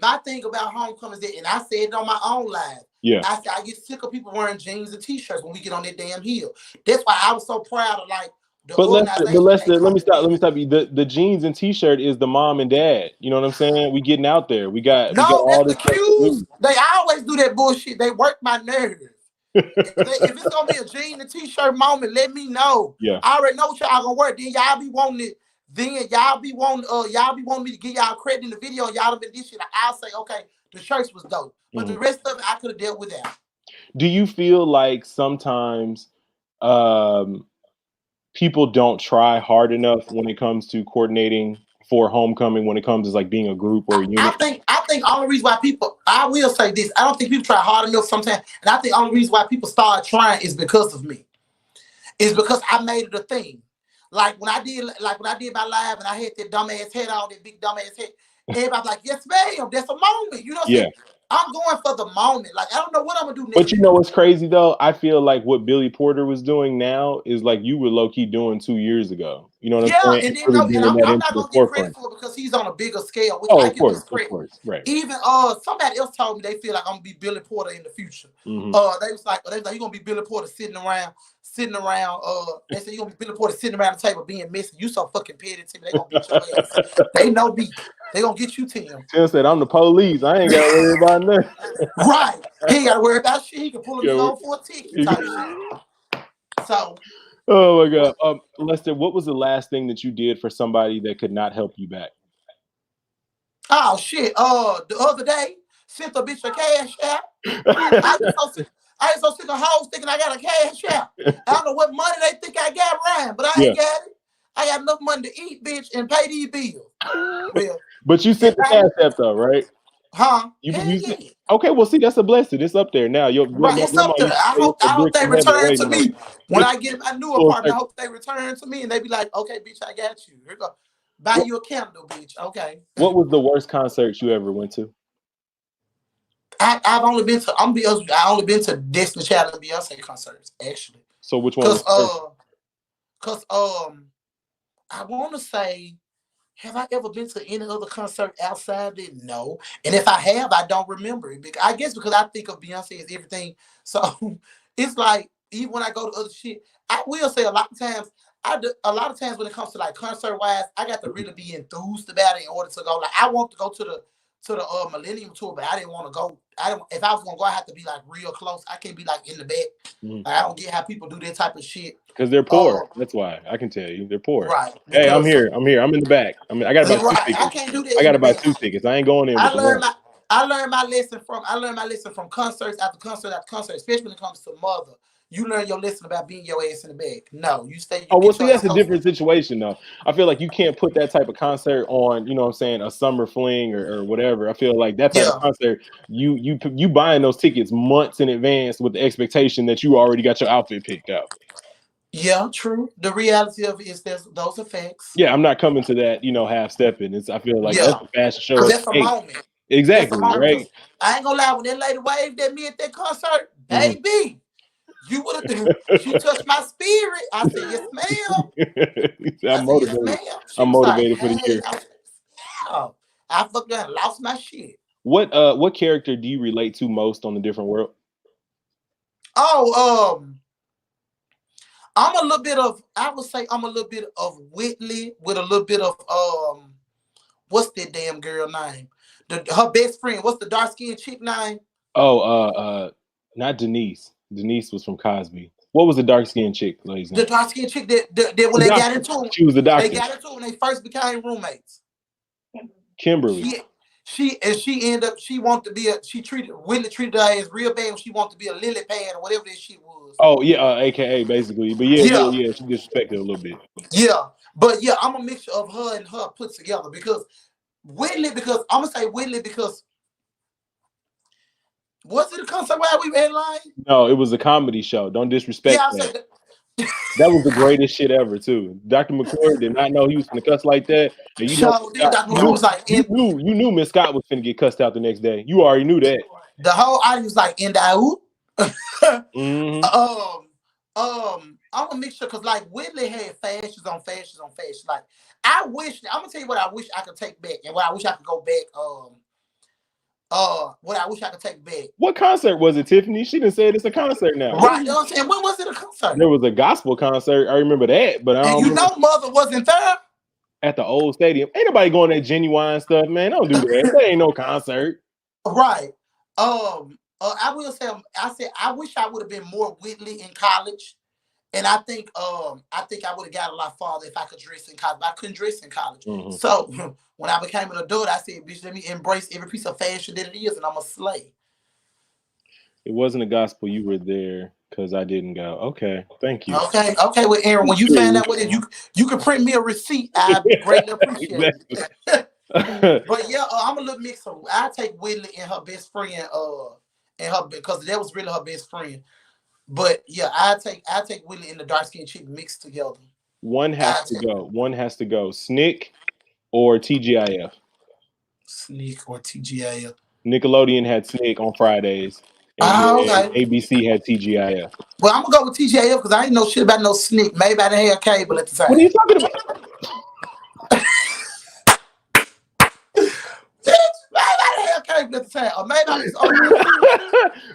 my thing about homecoming is that, and I said it on my own live. Yeah, I said I get sick of people wearing jeans and t-shirts when we get on that damn hill. That's why I was so proud of like. But Lester, let me stop you. The jeans and t-shirt is the mom and dad. You know what I'm saying? We getting out there. We got all the cues. They always do that bullshit. They work my nerves. If it's gonna be a jean and t-shirt moment, let me know. Yeah, I already know what y'all gonna wear. Then y'all be wanting it. Then y'all be wanting me to give y'all credit in the video. Y'all have been this shit. I'll say, okay, the shirts was dope, but the rest of it I could have dealt with that. Do you feel like sometimes people don't try hard enough when it comes to coordinating for homecoming, when it comes to like being a group or a unit? I think all the reason why I will say this, I don't think people try hard enough sometimes, and I think the only reason why people start trying is because of me. It's because I made it a thing. Like when I did my live and I had that dumbass head on, that big dumbass head, everybody's like, yes, ma'am, that's a moment. You know what I'm saying? I'm going for the moment. Like, I don't know what I'm gonna do next. But you know what's crazy though? I feel like what Billy Porter was doing now is like you were low-key doing 2 years ago. You know what I'm saying? And I'm not gonna get credit for it because he's on a bigger scale. Which I of course, right. Even somebody else told me they feel like I'm gonna be Billy Porter in the future. They was like, you're gonna be Billy Porter sitting around. They said you're gonna be Billy Porter sitting around the table being messy. You so fucking petty to me. They gonna beat your ass. They know me. They gonna get you, Tim. Tim said, I'm the police. I ain't gotta worry about nothing. Right. He ain't gotta worry about shit. He can pull him on for a ticket type shit. So. Oh my God. Lester, what was the last thing that you did for somebody that could not help you back? Oh shit. The other day, sent a bitch a cash app. I ain't so sick of hoes thinking I got a cash app. I don't know what money they think I got, Ryan, but I ain't got it. I got enough money to eat, bitch, and pay these bills. Well, but you sent the cash app though, right? Huh? Okay, well, see, that's a blessing. It's up there now. It's up there. I hope they return to me when I get my new apartment. I hope they return to me and they be like, "Okay, bitch, I got you. Here you go. Buy you a candle, bitch." Okay. What was the worst concert you ever went to? I've only been to. I only been to Destiny Child and Beyonce concerts actually. So which one? Because I want to say have I ever been to any other concert outside it? No. And if I have, I don't remember it. I guess because I think of Beyonce as everything. So it's like, even when I go to other shit, I will say a lot of times when it comes to like concert wise, I got to really be enthused about it in order to go. Like I want to go to the Millennium Tour, but I didn't want to go. If I was gonna go, I have to be like real close. I can't be like in the back. Like, I don't get how people do that type of shit. Because they're poor. That's why. I can tell you, they're poor. Right. Hey, I'm here. I'm in the back. I got about 2 tickets. I can't do that. I got about 2 tickets. I ain't going in. I learned my lesson from concerts after concert after concert, especially when it comes to Mother. You learn your lesson about being your ass in the bag. No, you stay. See, that's a different situation, though. I feel like you can't put that type of concert on, you know what I'm saying, a summer fling or whatever. I feel like that type of concert, you buying those tickets months in advance with the expectation that you already got your outfit picked out. Yeah, true. The reality of it is those are facts. Yeah, I'm not coming to that, half stepping. I feel like that's a fashion show. That's a moment. Exactly, right? I ain't gonna lie, when that lady waved at me at that concert, baby. You would have. She touched my spirit. I said, "Yes, ma'am." I'm motivated. Yes, ma'am. I'm motivated for the year. I fucked up and lost my shit. What character do you relate to most on The Different World? I'm a little bit of. I would say I'm a little bit of Whitley with a little bit of what's that damn girl name? Her best friend. What's the dark skinned chick name? Not Denise. Denise was from Cosby. What was the dark skinned chick, ladies? The dark skinned chick that when they got into it, she was the doctor. They got into it when they first became roommates. Kimberly. She ended up. She wanted to be Whitney treated her as real bad when she wanted to be a lily pad or whatever that shit was. Oh yeah, AKA basically. But yeah, she disrespected a little bit. Yeah, but yeah, I'm a mixture of her and her put together because I'm gonna say Whitley because. Was it a concert where we were lying? No, it was a comedy show. Don't disrespect that. That was the greatest shit ever, too. Dr. McCord did not know he was gonna cuss like that. And you knew Miss Scott was finna get cussed out the next day. You already knew that. The whole audience was like, "In the I'm a mixture because like Whitley had fashions on fashions on fashions. Like I'm gonna tell you what I wish I could take back and what I wish I could go back. What I wish I could take back. What concert was it, Tiffany? She didn't say it's a concert now. Right, you know what I'm saying? When was it a concert? There was a gospel concert. I remember that, but I don't remember. Mother wasn't there? At the old stadium. Ain't nobody going to that Genuine stuff, man. Don't do that. That ain't no concert. Right. I will say, I wish I would have been more Whitley in college. And I think I would have got a lot farther if I could dress in college. I couldn't dress in college. Mm-hmm. So when I became an adult, I said, bitch, let me embrace every piece of fashion that it is, and I'm a slave. It wasn't a gospel. You were there because I didn't go. Okay, thank you. Okay. Well, Aaron, when you find out what you can print me a receipt. I'd greatly appreciate it. But yeah, I'm a little mixed. I take Whitley and her best friend, because that was really her best friend. But yeah, I take Whitley and the dark skinned chick mixed together. One has to go. Snick or TGIF. Snick or TGIF. Nickelodeon had Snick on Fridays. And ABC had TGIF. Well, I'm gonna go with TGIF because I ain't know shit about no Snick. Maybe I didn't have cable at the time. What are you talking about? At the time, or maybe I was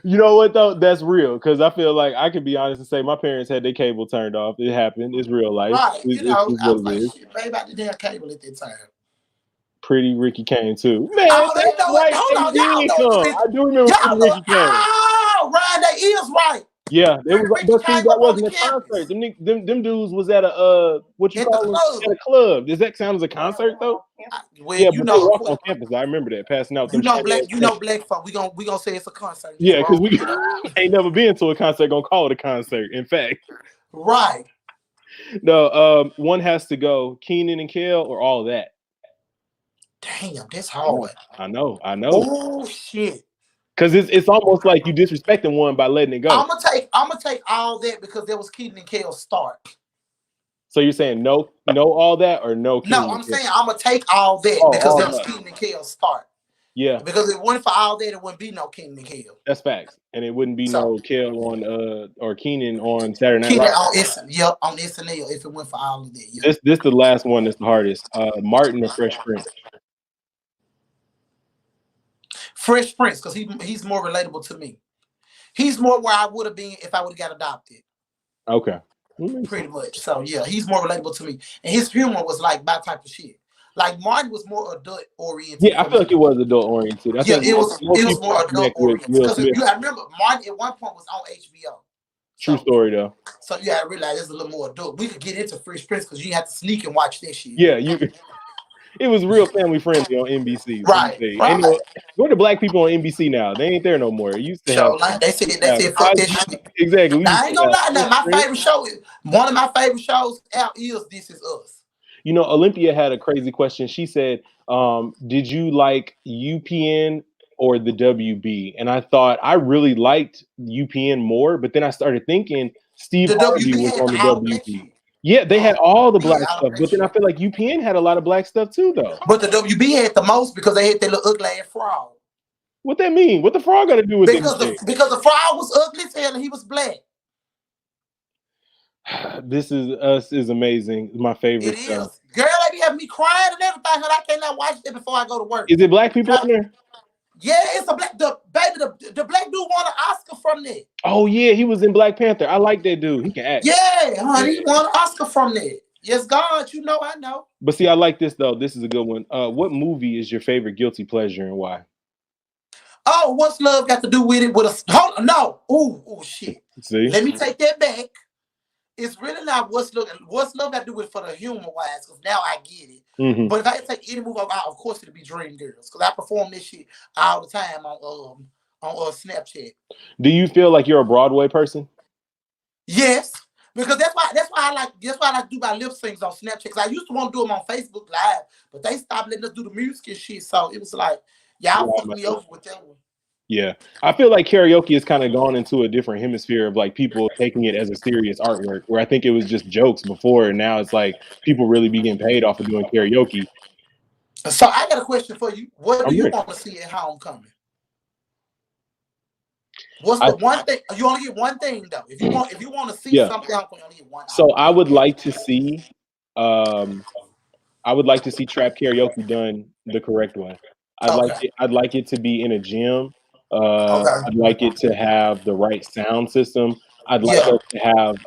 You know what though? That's real because I feel like I can be honest and say my parents had their cable turned off. It happened. It's real life. Right. Maybe I didn't have cable at that time. Pretty Ricky Kane too. Man, hold on, I do remember Ricky Kane. Oh, Ryan, that is right. Yeah, that wasn't a concert. Them dudes was at a at a club. Does that count as a concert though? Well, yeah, but they walked on campus. I remember that passing out. Black folk. We gonna say it's a concert. Yeah, because we ain't never been to a concert. Gonna call it a concert. In fact, right. No, one has to go. Keenan and Kel or all that. Damn, that's hard. I know. Oh shit. Because it's almost like you disrespecting one by letting it go. I'm gonna take all that because there was Keaton and Kel's start. So you're saying no all that or no? No, I'm saying I'm gonna take all that because there was Keaton and Kel's start. Yeah, Because if it wasn't for all that, it wouldn't be no Keenan and Kel. that's facts. And it wouldn't be So no Kel on or Keenan on Saturday Night Keenan Live. on on SNL if it went for all of that. Yeah. This the last one that's the hardest. Martin or Fresh Prince? Fresh Prince, because he's more relatable to me. He's more where I would have been if I would have got adopted. Okay. Pretty much. So yeah, he's more relatable to me. And his humor was like that type of shit. Like Martin was more adult oriented. Yeah, I feel like it was adult oriented. I think it was people more adult connect with oriented. Will Because Smith. I remember Martin at one point was on HBO. True story though. So yeah, I realized it's a little more adult. We could get into Fresh Prince because you have to sneak and watch that shit. Yeah, it was real family friendly on NBC. Right. Where the black people on NBC now? They ain't there no more. It used to have. They said fuck that shit. Exactly. Now, I ain't gonna lie. Now, my favorite show is one of my favorite shows out is This Is Us. You know, Olympia had a crazy question. She said, "Did you like UPN or the WB?" And I thought I really liked UPN more, but then I started thinking Steve Harvey was on the WB. Yeah, they had all the black stuff, but then I feel like UPN had a lot of black stuff too, though. But the WB had the most because they had that little ugly ass frog. What that mean? What the frog got to do with because because the frog was ugly as hell and he was black. This Is Us is amazing. My favorite It show. is. Girl, they be having me crying and everything, and I cannot watch it before I go to work. Is it black people in there? Yeah, it's a black. The black dude won an Oscar from that. Oh yeah, he was in Black Panther. I like that dude. He can act. Yeah, honey, he won an Oscar from that. Yes, God, you know, I know. But see, I like this though. This is a good one. What movie is your favorite guilty pleasure and why? Oh, what's love got to do with it? No. Ooh, shit. See? Let me take that back. It's really not what's love got to do with it for the humor wise, because now I get it. Mm-hmm. But if I take any movie out, of course it'll be Dreamgirls, because I perform this shit all the time on Snapchat. Do you feel like you're a Broadway person? Yes, because that's why I like to do my lip syncs on Snapchat. Because I used to want to do them on Facebook Live, but they stopped letting us do the music and shit. So it was like, y'all fucked me over with that one. Yeah, I feel like karaoke has kind of gone into a different hemisphere of like people taking it as a serious artwork, where I think it was just jokes before, and now it's like people really be getting paid off of doing karaoke. So I got a question for you. What do you want to see at Homecoming? What's the one thing? You only get one thing though. If you want to see something, you only get one. So I would like to see, trap karaoke done the correct way. I'd like it to be in a gym. I'd like it to have the right sound system. I'd like us to have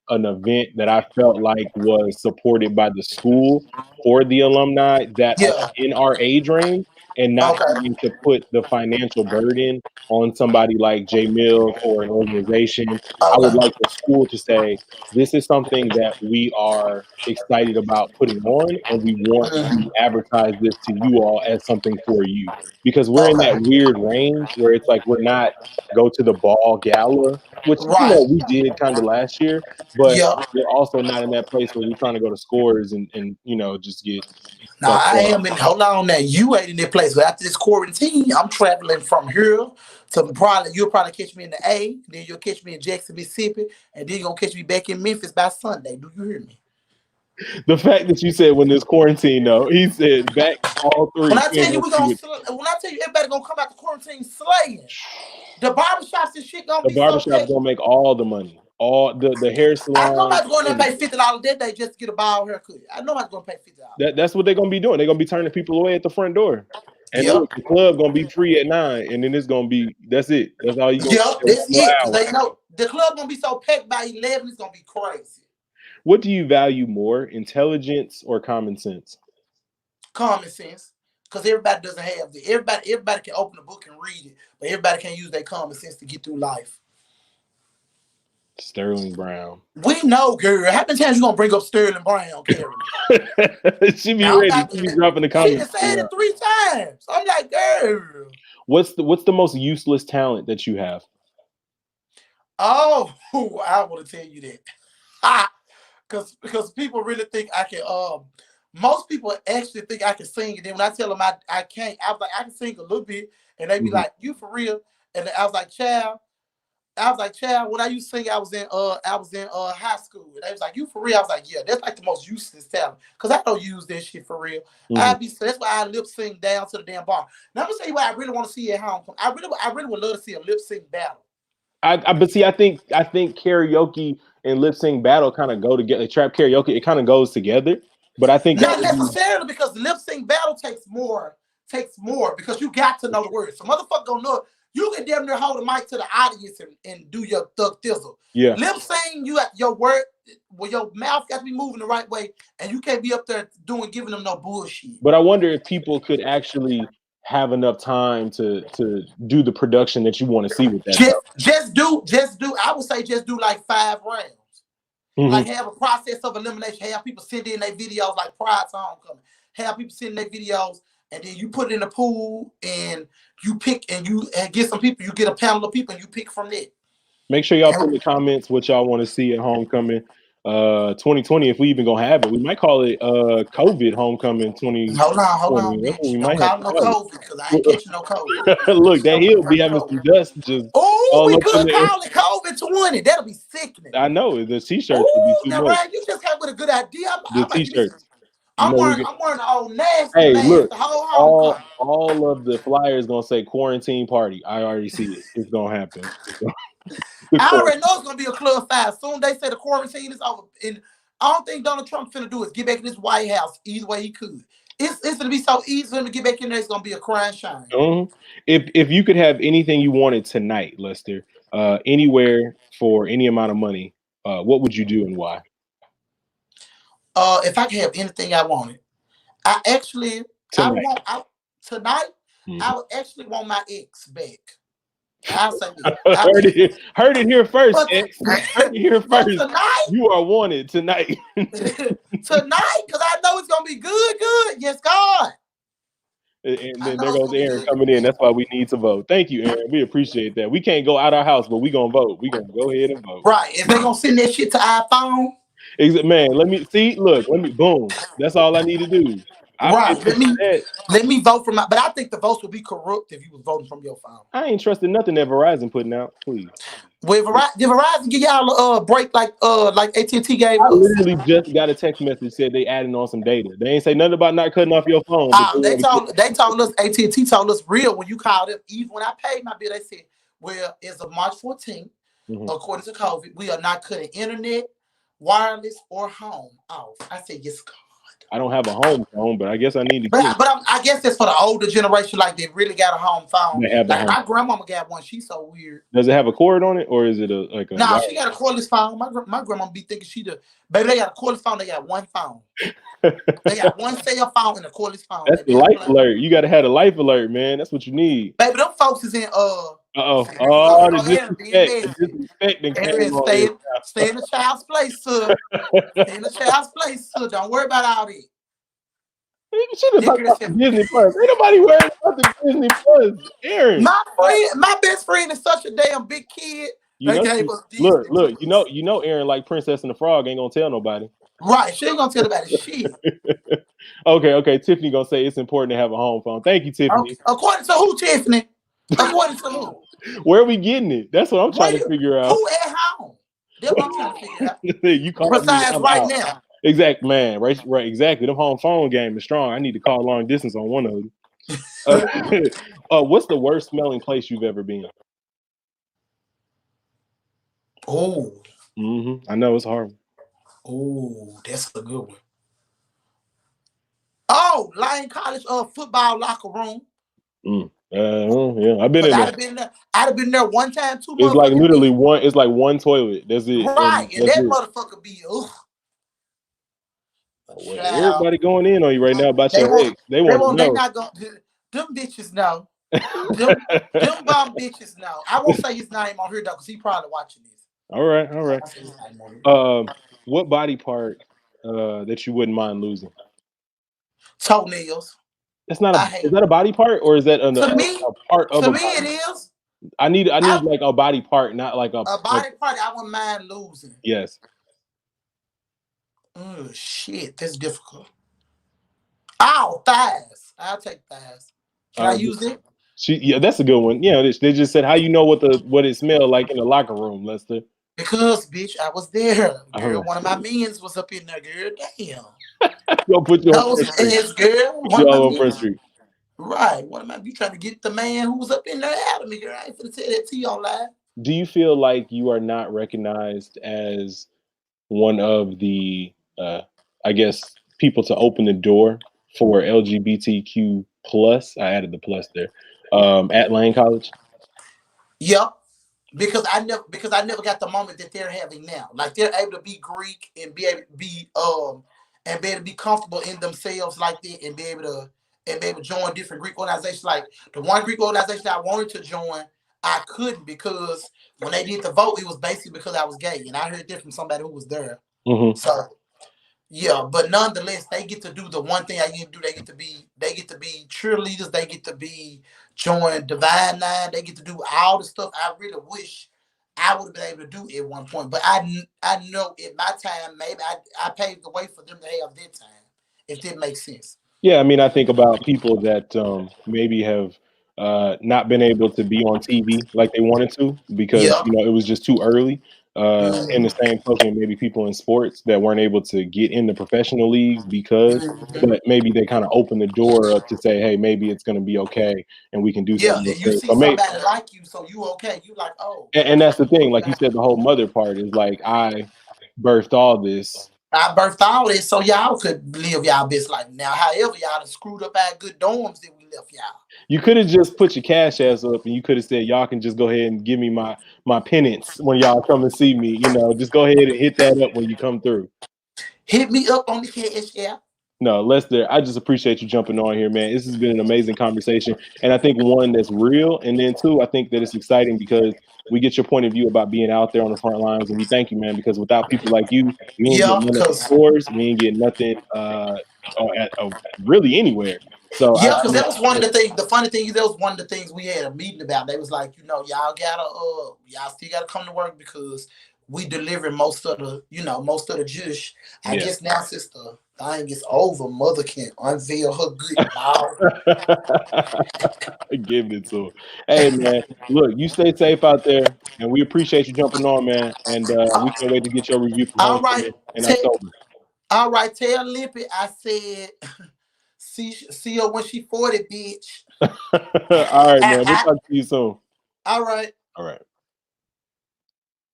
an event that I felt like was supported by the school or the alumni that are in our age range, and not having to put the financial burden on somebody like J Mills or an organization. I would like the school to say, this is something that we are excited about putting on, and we want to advertise this to you all as something for you. Because we're in that weird range where it's like we're not go to the ball gala, which you know we did kind of last year, but we're also not in that place where we're trying to go to scores and you know just get. No, I am in. Hold on, now you ain't in that place. But after this quarantine, I'm traveling from here to you'll probably catch me in the A, then you'll catch me in Jackson, Mississippi, and then you're gonna catch me back in Memphis by Sunday. Do you hear me? The fact that you said when there's quarantine, though, he said back all three. When I tell you everybody gonna come out the quarantine slaying, the barbershops and shit gonna be. The barbershop's gonna make all the money. All the hair salon. I know I'm going to pay $50 that day just to get a bald haircut. I know I'm going to pay $50. That's what they're gonna be doing. They're gonna be turning people away at the front door. And the club gonna be free at 9, and then it's gonna be that's it. That's all you. That's it. They know the club gonna be so packed by 11. It's gonna be crazy. What do you value more, intelligence or common sense? Common sense, because everybody doesn't have it. Everybody can open a book and read it, but everybody can't use their common sense to get through life. Sterling Brown. We know, girl. How many times you gonna bring up Sterling Brown, Karen? She be ready. She be dropping the comments. She said it 3 times. I'm like, girl. What's the most useless talent that you have? Oh, I want to tell you that. Because people really think I can. Most people actually think I can sing, and then when I tell them I can't, I was like, I can sing a little bit, and they be like, "You for real?" And I was like, "Child, I was like, child, when I used to sing, I was in high school. And they was like, you for real? I was like, yeah, that's like the most useless talent. Cause I don't use that shit for real. That's why I lip sync down to the damn bar. Now I'm gonna tell you what I really want to see at home. I really would love to see a lip sync battle. But see, I think karaoke and lip sync battle kind of go together. Trap karaoke, it kind of goes together. But I think not necessarily because the lip sync battle takes more because you got to know the words. So motherfucker gonna know it. You can damn near hold the mic to the audience and do your thug thizzle. Yeah. Lip sync, you got your word, well, your mouth got to be moving the right way, and you can't be up there giving them no bullshit. But I wonder if people could actually have enough time to do the production that you want to see with that. Just do. I would say just do like 5 rounds. Like have a process of elimination. Have people send in their videos like prior to homecoming. Have people send their videos, and then you put it in the pool, and you pick, and you get some people. You get a panel of people, and you pick from there. Make sure y'all put in the comments what y'all want to see at homecoming 2020. If we even gonna have it, we might call it COVID homecoming 20. Hold on, bitch. Don't call no COVID because I ain't catching no COVID. Look, that hill be having some dust. Just we could call it COVID 20. That'll be sickening. I know the t-shirts would be too much. Right, you just came with a good idea. The t-shirts. I'm wearing the old nasty. Hey, mask, look, the whole all of the flyers gonna say quarantine party. I already see it. It's gonna happen. I already know it's gonna be a club fast. Soon they say the quarantine is over, and I don't think Donald Trump's finna do is get back in this White House either way he could. It's gonna be so easy for him to get back in there. It's gonna be a crying shame. If you could have anything you wanted tonight, Lester, anywhere for any amount of money, what would you do and why? If I could have anything I wanted, tonight. I would actually want my ex back. I'll say that. Heard it here first. Heard it here first. Tonight, you are wanted tonight. Tonight, because I know it's gonna be good. Yes, God. And then there goes Aaron coming in. That's why we need to vote. Thank you, Aaron. We appreciate that. We can't go out our house, but we gonna vote. We gonna go ahead and vote. Right. If they gonna send that shit to iPhone. Man, let me see. Look, boom. That's all I need to do. Let me vote for but I think the votes would be corrupt if you was voting from your phone. I ain't trusting nothing that Verizon putting out, please. Did Verizon give y'all a break like AT&T gave us? I literally just got a text message said they adding on some data. They ain't say nothing about not cutting off your phone. They told us AT&T told us real when you called them. Even when I paid my bill, they said, well, as of March 14th, according to COVID, we are not cutting internet, wireless, or home off. I said, yes, God. I don't have a home phone, but I guess I need to. But I guess that's for the older generation, like they really got a home phone. Like my grandmama got one. She's so weird. Does it have a cord on it, or is it a? Nah, she got a cordless phone. My grandma be thinking baby. They got a cordless phone. They got one phone. They got one cell phone and a cordless phone. That's the life alert. You got to have a life alert, man. That's what you need. Baby, them folks is in Stay in the child's place, sir. Stay in the child's place, sir. Don't worry about all this. Disney Plus. Ain't nobody worried about the Disney Plus. Aaron. My best friend is such a damn big kid. Look. You know, Aaron, like Princess and the Frog, ain't gonna tell nobody. Right, she ain't gonna tell nobody shit. Okay. Tiffany gonna say it's important to have a home phone. Thank you, Tiffany. Okay. According to who, Tiffany? According to who? Where are we getting it? That's what I'm trying to figure out. Who at home? That's what I'm trying to figure out. You call besides right now. Exactly, man. Right, exactly. The home phone game is strong. I need to call long distance on one of them. What's the worst smelling place you've ever been? Oh. I know it's hard. Oh, that's a good one. Oh, Lyon College football locker room. Yeah, I've been in there. I'd have been there one time, two. It's like literally one. It's like one toilet. That's it. Right, and that motherfucker be. Everybody going in on you right now about your ex. They want to know. They not going. Them bitches know. them bomb bitches know. I won't say his name on here though, because he probably watching this. All right. What body part that you wouldn't mind losing? Toenails. That's not is that a body part, or is that a part of? To me, it is. I need like a body part, not like a body part. I wouldn't mind losing. Yes. Oh shit, that's difficult. Oh, thighs. I'll take thighs. Can I use it? Yeah, that's a good one. Yeah, they just said how you know what it smelled like in the locker room, Lester. Because, bitch, I was there. Girl, Oh, one of my minions was up in there, girl. Damn. go put you on Those Front Street. ass, girl. Put One you of my all on Front minions. Street. Right. One of my, you trying to get the man who was up in there out of me, girl. I ain't finna tell that to you on live. Do you feel like you are not recognized as one of the, I guess, people to open the door for LGBTQ plus? I added the plus there. At Lane College. Yep. Because I never got the moment that they're having now. Like they're able to be Greek and be able to be comfortable in themselves like that and be able to join different Greek organizations. Like the one Greek organization I wanted to join, I couldn't because when they did the vote, it was basically because I was gay. And I heard that from somebody who was there. Mm-hmm. So yeah, but nonetheless, they get to do the one thing I get to do. They get to be cheerleaders. They get to be join Divine Nine. They get to do all the stuff I really wish I would have been able to do at one point. But I know at my time, maybe I paved the way for them to have their time, if that makes sense. Yeah, I mean, I think about people that maybe have not been able to be on TV like they wanted to because Yeah. it was just too early. In the Mhm. same token, maybe people in sports that weren't able to get in the professional leagues because, Mhm. but maybe they kind of opened the door up to say, hey, maybe it's going to be okay and we can do Yeah, something and you instead. see So maybe, somebody like you, so you okay. You like, oh, and that's the thing, like you okay. said, the whole mother part is like I birthed all this. I birthed all this so y'all could live y'all best life. Now, however, y'all done screwed up our good dorms that we left y'all. You could have just put your cash ass up and you could have said, y'all can just go ahead and give me my penance when y'all come and see me. Just go ahead and hit that up when you come through. Hit me up on the cash app. No, Lester, I just appreciate you jumping on here, man. This has been an amazing conversation. And I think one that's real. And then two, I think that it's exciting because we get your point of view about being out there on the front lines. And we thank you, man, because without people like you, we ain't Yeah, getting none of the cause scores. We ain't getting nothing really anywhere. So yeah, I cause mean, that was one of the things. The funny thing is, that was one of the things we had a meeting about. They was like, y'all still gotta come to work because we deliver most of the Jewish. I yeah. guess now since the thing is over, mother can unveil her good ball. Giving it to him. Hey man, look, you stay safe out there, and we appreciate you jumping on, man. And we can't wait to get your review from All right, Homecoming in October. tell Lippy I said see her when she 40, bitch. All right, man. We'll talk to you soon. All right. All right.